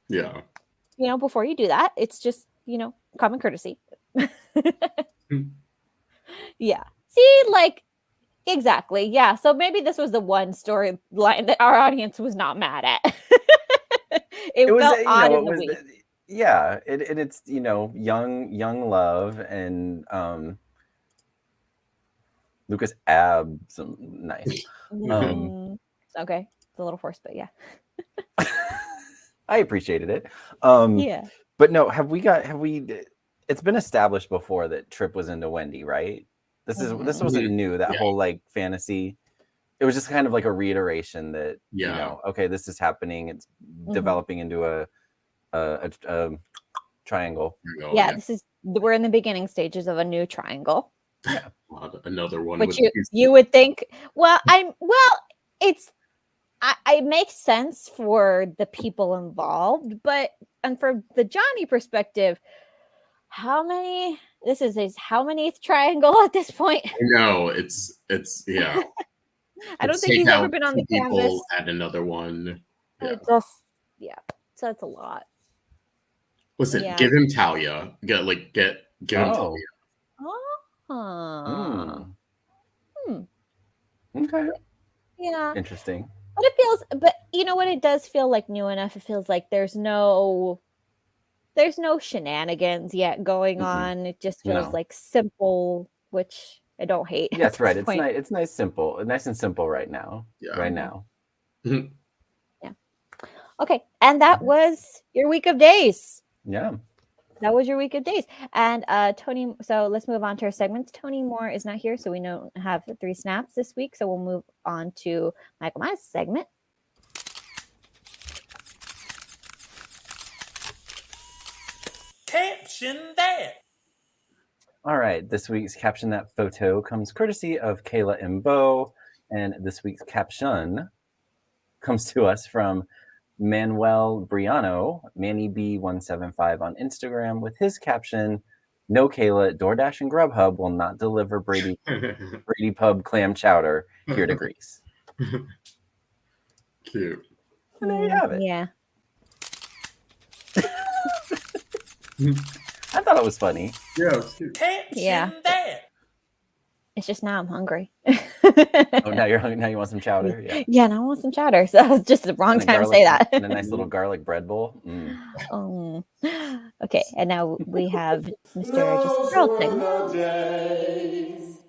Yeah. Before you do that, it's just, common courtesy. Yeah. See, like, exactly. Yeah. So maybe this was the one storyline that our audience was not mad at. it felt odd in the week. Yeah, it's young love and Lucas Abs nice. Okay, it's a little forced, but yeah. I appreciated it. Yeah. But no, have we? It's been established before that Tripp was into Wendy, right? This wasn't new. That whole like fantasy. It was just kind of like a reiteration that okay, this is happening. It's developing into a triangle. Yeah, we're in the beginning stages of a new triangle. Yeah, another one. Which you would think. It makes sense for the people involved, and from the Johnny perspective, how many triangle at this point? No, it's yeah. I don't think he's ever been on the canvas. Add another one. Yeah. So it's a lot. Listen, give him Talia. Give him Talia. Okay. Yeah. Interesting. But you know what? It does feel like new enough. It feels like there's no shenanigans yet going on. It just feels like simple, which I don't hate. That's right. It's nice. It's nice and simple right now. Yeah. Right now. Okay, and that was your week of days. Yeah. That was your week of days. And Tony, so let's move on to our segments. Tony Moore is not here, so we don't have 3 snaps this week. So we'll move on to Michael Myers' segment. Caption that. All right. This week's Caption That Photo comes courtesy of Kayla and Bo. And this week's caption comes to us from Manuel Briano, Manny B175 on Instagram, with his caption, "No, Kayla, DoorDash and Grubhub will not deliver Brady Pub clam chowder here to Greece." Cute. And there you have it. Yeah. I thought it was funny. Yeah, it was cute. Yeah. It's just now I'm hungry. Oh, now you're hungry. Now you want some chowder? Yeah. Yeah, now I want some chowder. So that was just the wrong time to say that. And a nice little garlic bread bowl. Okay, and now we have Mr. Just Hareld segment.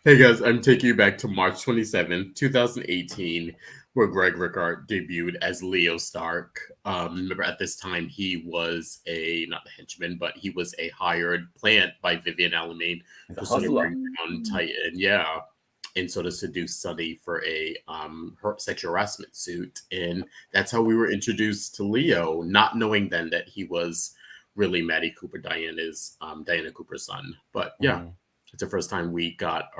Hey guys, I'm taking you back to March 27th, 2018, where Greg Ricard debuted as Leo Stark. Remember, at this time, he was not a henchman, but he was a hired plant by Vivian Alamain to sort of bring down Titan, and sort of seduce Sunny for a sexual harassment suit. And that's how we were introduced to Leo, not knowing then that he was really Maddie Cooper, Diana Cooper's son. But yeah. It's the first time we got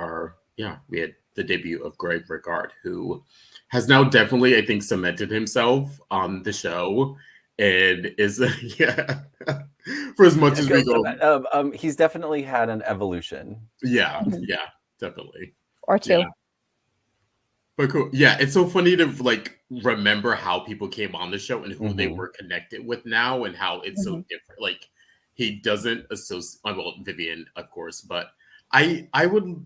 we had the debut of Greg Ricard, who has now definitely, I think, cemented himself on the show and is, for as much as we go. He's definitely had an evolution. Yeah, definitely. Or two. Yeah. But cool. Yeah, it's so funny to remember how people came on the show and who they were connected with now and how it's so different. Like, he doesn't associate, Vivian, of course, but I would,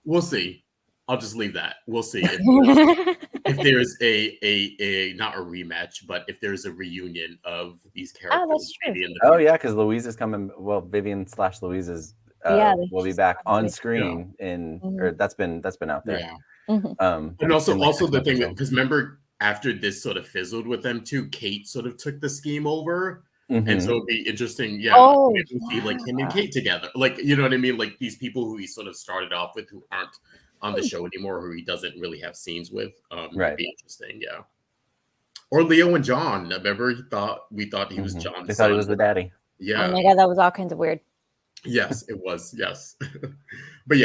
we'll see. I'll just leave that. We'll see if there's a not a rematch, but if there's a reunion of these characters. Oh, that's true. Because Louise is coming. Well, Vivian/Louise is will be back on screen or that's been out there. Yeah. Mm-hmm. And also the thing, because remember, after this sort of fizzled with them too, Kate sort of took the scheme over. And so it'd be interesting, see him and Kate together. You know what I mean? Like these people who he sort of started off with who aren't on the show anymore, who he doesn't really have scenes with. It'd be interesting, Or Leo and John. Remember, we thought he was John's They thought he was the daddy. Yeah. Oh my god, that was all kinds of weird. Yes, it was. Yes. But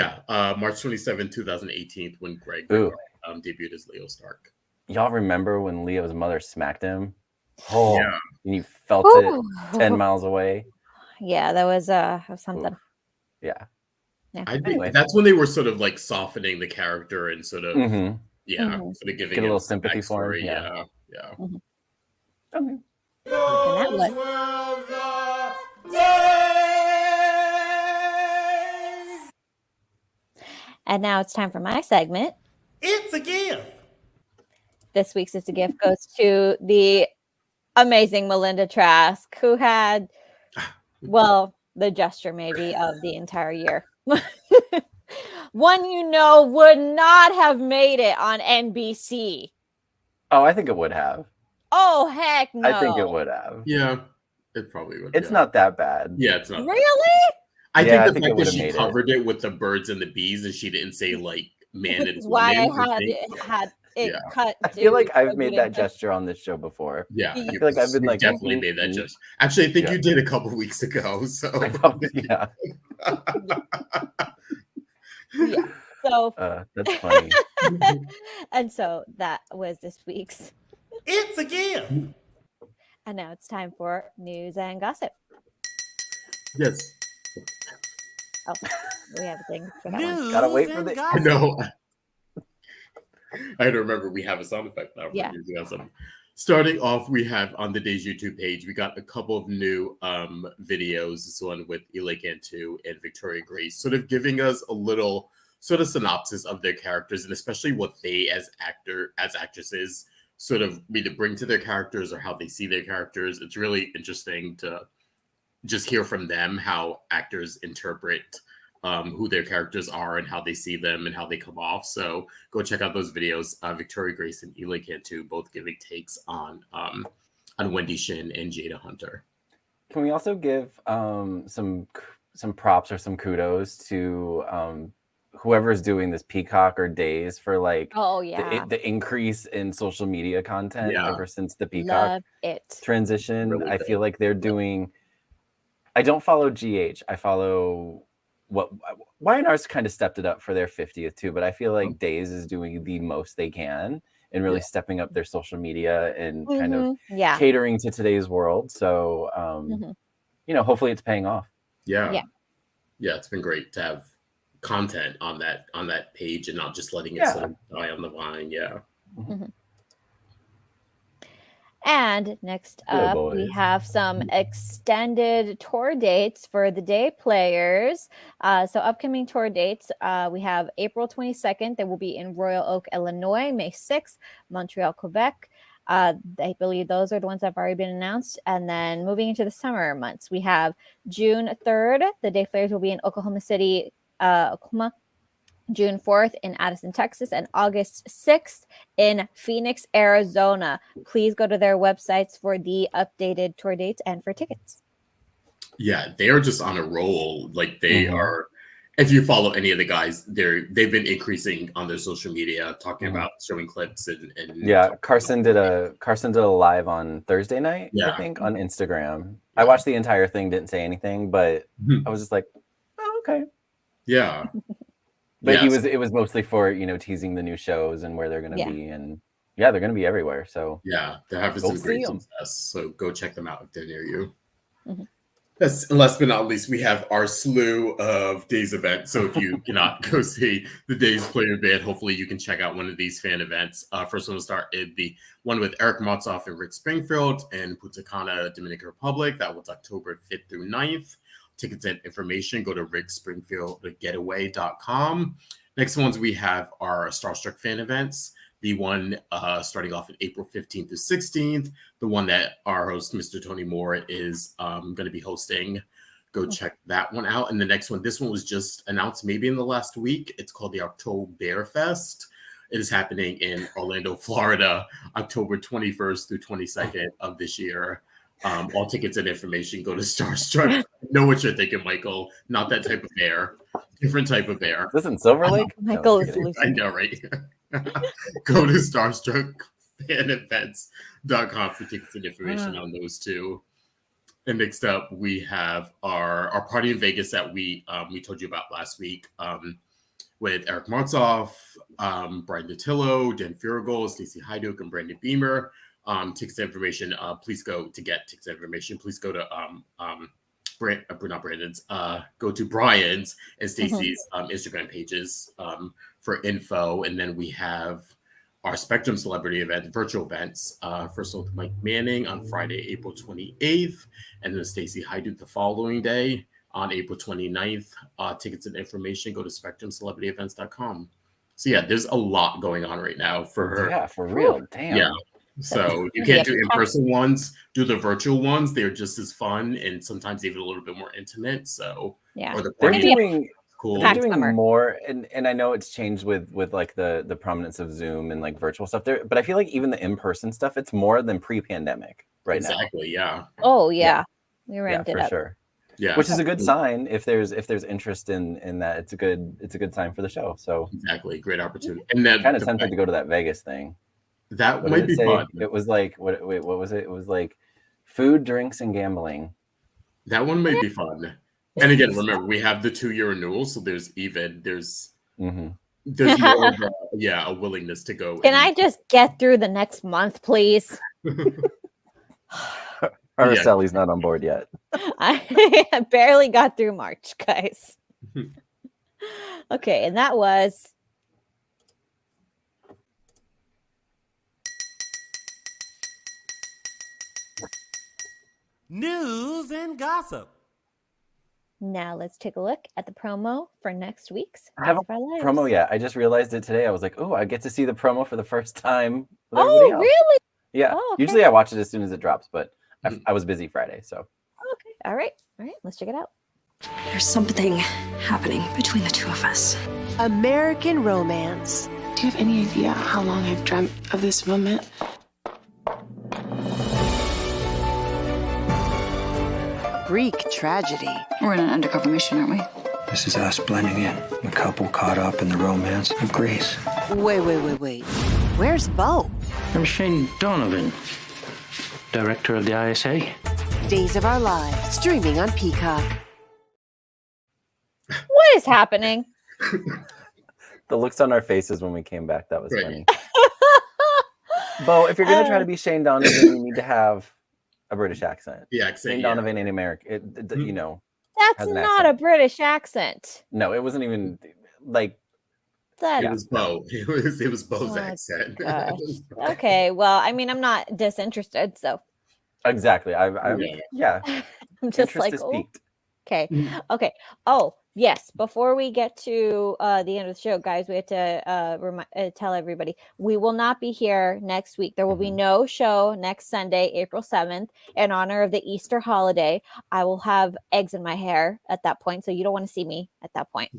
March 27, 2018, when Greg debuted as Leo Stark. Y'all remember when Leo's mother smacked him? Oh, yeah. And you felt it 10 miles away. Yeah, that was something. Yeah. I think that's when they were sort of softening the character and sort of sort of giving get a little sympathy for him. Yeah. Okay. And that And now it's time for my segment. It's a gift. This week's It's a Gift goes to the amazing Melinda Trask, who had, the gesture maybe of the entire year. One would not have made it on NBC. Oh, I think it would have. Oh, heck no. I think it would have. Yeah, it probably would. It's not that bad. Yeah, it's not. Really? I think the fact that she covered it with the birds and the bees and she didn't say man and why I had it cut. I feel like I've made that gesture on this show before. Yeah, I feel like I've been definitely made that gesture. Actually, I think you did a couple weeks ago. So So that's funny. And so that was this week's It's a gift. And now it's time for news and gossip. Yes. Oh, we have a thing for that News one. Gotta wait for the. I know. I had to remember we have a sound effect now. Yeah. Starting off, we have on the Days YouTube page, we got a couple of new videos. This one with Eli Cantu and Victoria Grace, sort of giving us a little sort of synopsis of their characters, and especially what they as actresses sort of either bring to their characters or how they see their characters. It's really interesting to just hear from them how actors interpret who their characters are and how they see them and how they come off. So go check out those videos. Victoria Grace and Eli Cantu both giving takes on Wendy Shin and Jada Hunter. Can we also give some props or some kudos to whoever's doing this Peacock or Days for like the increase in social media content ever since the Peacock transition. Really I feel like they're doing. I don't follow GH. I follow what YNR's kind of stepped it up for their 50th too, but I feel like Days is doing the most they can and really stepping up their social media and kind of catering to today's world. So hopefully it's paying off. Yeah, it's been great to have content on that page and not just letting it sort of die on the vine. And next up, we have some extended tour dates for the day players. So upcoming tour dates, we have April 22nd. They will be in Royal Oak, Illinois, May 6th, Montreal, Quebec. I believe those are the ones that have already been announced. And then moving into the summer months, we have June 3rd. The day players will be in Oklahoma City, Oklahoma. June 4th in Addison, Texas, and August 6th in Phoenix, Arizona. Please go to their websites for the updated tour dates and for tickets. Yeah, they are just on a roll. Like they are. If you follow any of the guys, they've been increasing on their social media, talking about showing clips and Carson did a live on Thursday night, I think, on Instagram. I watched the entire thing, didn't say anything, but I was just like, oh, okay. Yeah. But it was mostly for, teasing the new shows and where they're going to be. And they're going to be everywhere. So they're having some great success. So go check them out if they're near you. Yes, and last but not least, we have our slew of Days events. So if you cannot go see the Days player event, hopefully you can check out one of these fan events. First one will start the one with Eric Motzoff and Rick Springfield in Punta Cana, Dominican Republic. That was October 5th through 9th. Tickets and information, go to rickspringfieldgetaway.com. Next ones we have our Starstruck fan events. The one starting off on April 15th to 16th. The one that our host, Mr. Tony Moore, is going to be hosting. Go check that one out. And the next one, this one was just announced maybe in the last week. It's called the October Fest. It is happening in Orlando, Florida, October 21st through 22nd of this year. All tickets and information, go to Starstruck. I know what you're thinking, Michael. Not that type of bear. Different type of bear. This in Silver Lake? Michael is losing. I know, right? Go to StarstruckFanEvents.com for tickets and information on those two. And next up, we have our party in Vegas that we told you about last week with Eric Martzoff, Brian DeTillo, Dan Furigal, Stacey Hyduke, and Brandon Beamer. Tickets information, please go to get tickets information. Please go to go to Brian's and Stacey's Instagram pages for info. And then we have our Spectrum Celebrity event, virtual events. First with Mike Manning on Friday, April 28th, and then Stacey Hyduke the following day on April 29th. Tickets and information, go to SpectrumCelebrityEvents.com. So there's a lot going on right now for her. Yeah, for real. Damn. Yeah. So you can't do in-person ones, do the virtual ones. They're just as fun and sometimes even a little bit more intimate. So or the they're doing cool. They're doing more, and I know it's changed with like the prominence of Zoom and like virtual stuff there, but I feel like even the in-person stuff, it's more than pre-pandemic now. Exactly. Yeah. Oh yeah. We ramped it for up. Sure. Yeah. Which is a good sign if there's interest in that. It's a good sign for the show. So exactly, great opportunity. And then kind of tempted to go to that Vegas thing. That might be fun. It was like what was it? It was like food, drinks, and gambling. That one might be fun. And again, remember we have the 2-year renewal, so there's more of a willingness to go. Can I just get through the next month, please? Araceli's not on board yet. I barely got through March, guys. Okay, and that was news and gossip. Now let's take a look at the promo for next week's I haven't promo yet. I just realized it today. I was like, oh, I get to see the promo for the first time. Oh, really? Yeah. Oh, okay. Usually I watch it as soon as it drops, but I was busy Friday, so. Okay. All right. Let's check it out. There's something happening between the two of us. American Romance. Do you have any idea how long I've dreamt of this moment? Greek tragedy. We're in an undercover mission, aren't we? This is us blending in. A couple caught up in the romance of Greece. Wait. Where's Bo? I'm Shane Donovan, director of the ISA. Days of Our Lives, streaming on Peacock. What is happening? The looks on our faces when we came back, that was funny. Bo, if you're going to try to be Shane Donovan, you need to have a British accent. Yeah, Shane Donovan in America, you know. That's not a British accent. No, it wasn't even like that. It was Bo. It was Bo's accent. Okay, well, I mean, I'm not disinterested, so. Exactly. I'm just like, oh. Okay. Oh, yes. Before we get to the end of the show, guys, we have to tell everybody we will not be here next week. There will be no show next Sunday, April 7th, in honor of the Easter holiday. I will have eggs in my hair at that point, so you don't want to see me at that point.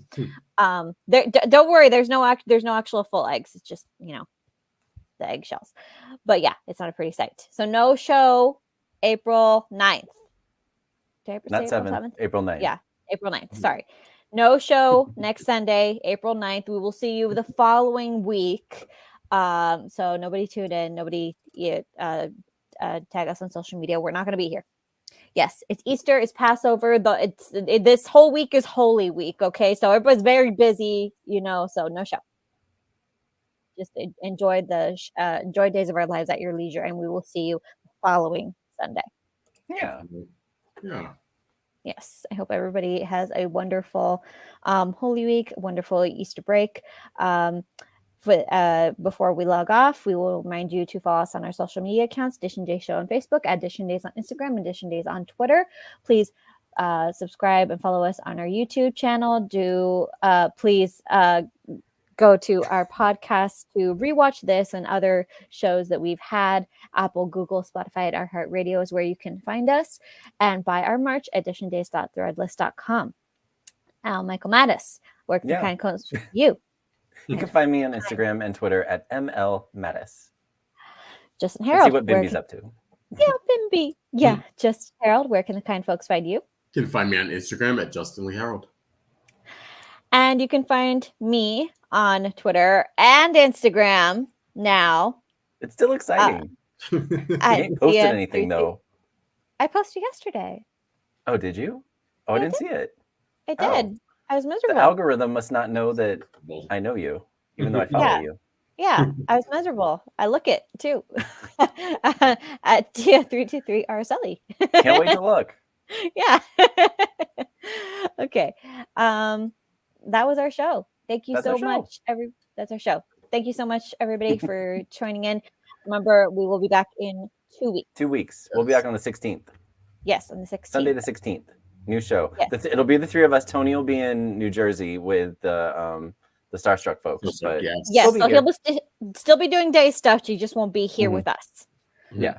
Don't worry. There's no actual full eggs. It's just, the eggshells. But yeah, it's not a pretty sight. So no show April 9th. Not 7th, April 9th. Yeah, April 9th. Sorry. No show next Sunday, April 9th. We will see you the following week. So nobody tune in. Nobody tag us on social media. We're not going to be here. Yes, it's Easter. It's Passover. This whole week is Holy Week. Okay, so everybody's very busy, so no show. Just enjoy enjoy Days of Our Lives at your leisure, and we will see you the following Sunday. Yeah. Yes, I hope everybody has a wonderful Holy Week, wonderful Easter break. Before we log off, we will remind you to follow us on our social media accounts, Dishin Days Show on Facebook, at Dishin Days on Instagram, and Dishin Days on Twitter. Please subscribe and follow us on our YouTube channel. Please go to our podcast to rewatch this and other shows that we've had. Apple, Google, Spotify, and iHeartRadio is where you can find us. And buy our merch at dishindays.threadless.com. Michael Mattis, where can the kind comes for you? You can find me on Instagram and Twitter at MLMattis. Justin Hareld. See what Bimby's up to. Yeah, Bimby. Yeah, just Hareld. Where can the kind folks find you? You can find me on Instagram at Justin Lee Hareld. And you can find me on Twitter and Instagram now. It's still exciting. I ain't posted anything though. I posted yesterday. Oh, did you? Oh, I didn't see it. I did. I was miserable. The algorithm must not know that I know you, even though I follow you. Yeah, I was miserable. I look it too. At Tia323 Araceli. Can't wait to look. Yeah. Okay. That was our show. Thank you so much. That's our show. Thank you so much, everybody, for joining in. Remember, we will be back in 2 weeks. 2 weeks. We'll be back on the 16th. Yes, on the 16th. Sunday the 16th. New show. Yes. It'll be the three of us. Tony will be in New Jersey with the Starstruck folks. But yes, so he'll still be doing day stuff. You just won't be here with us. Yeah,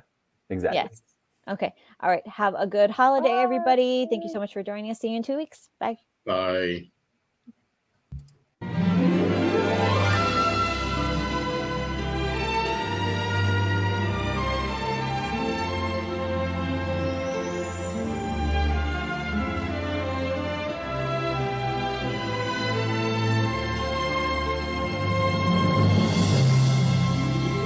exactly. Yes. Okay. All right. Have a good holiday, everybody. Thank you so much for joining us. See you in 2 weeks. Bye. Bye.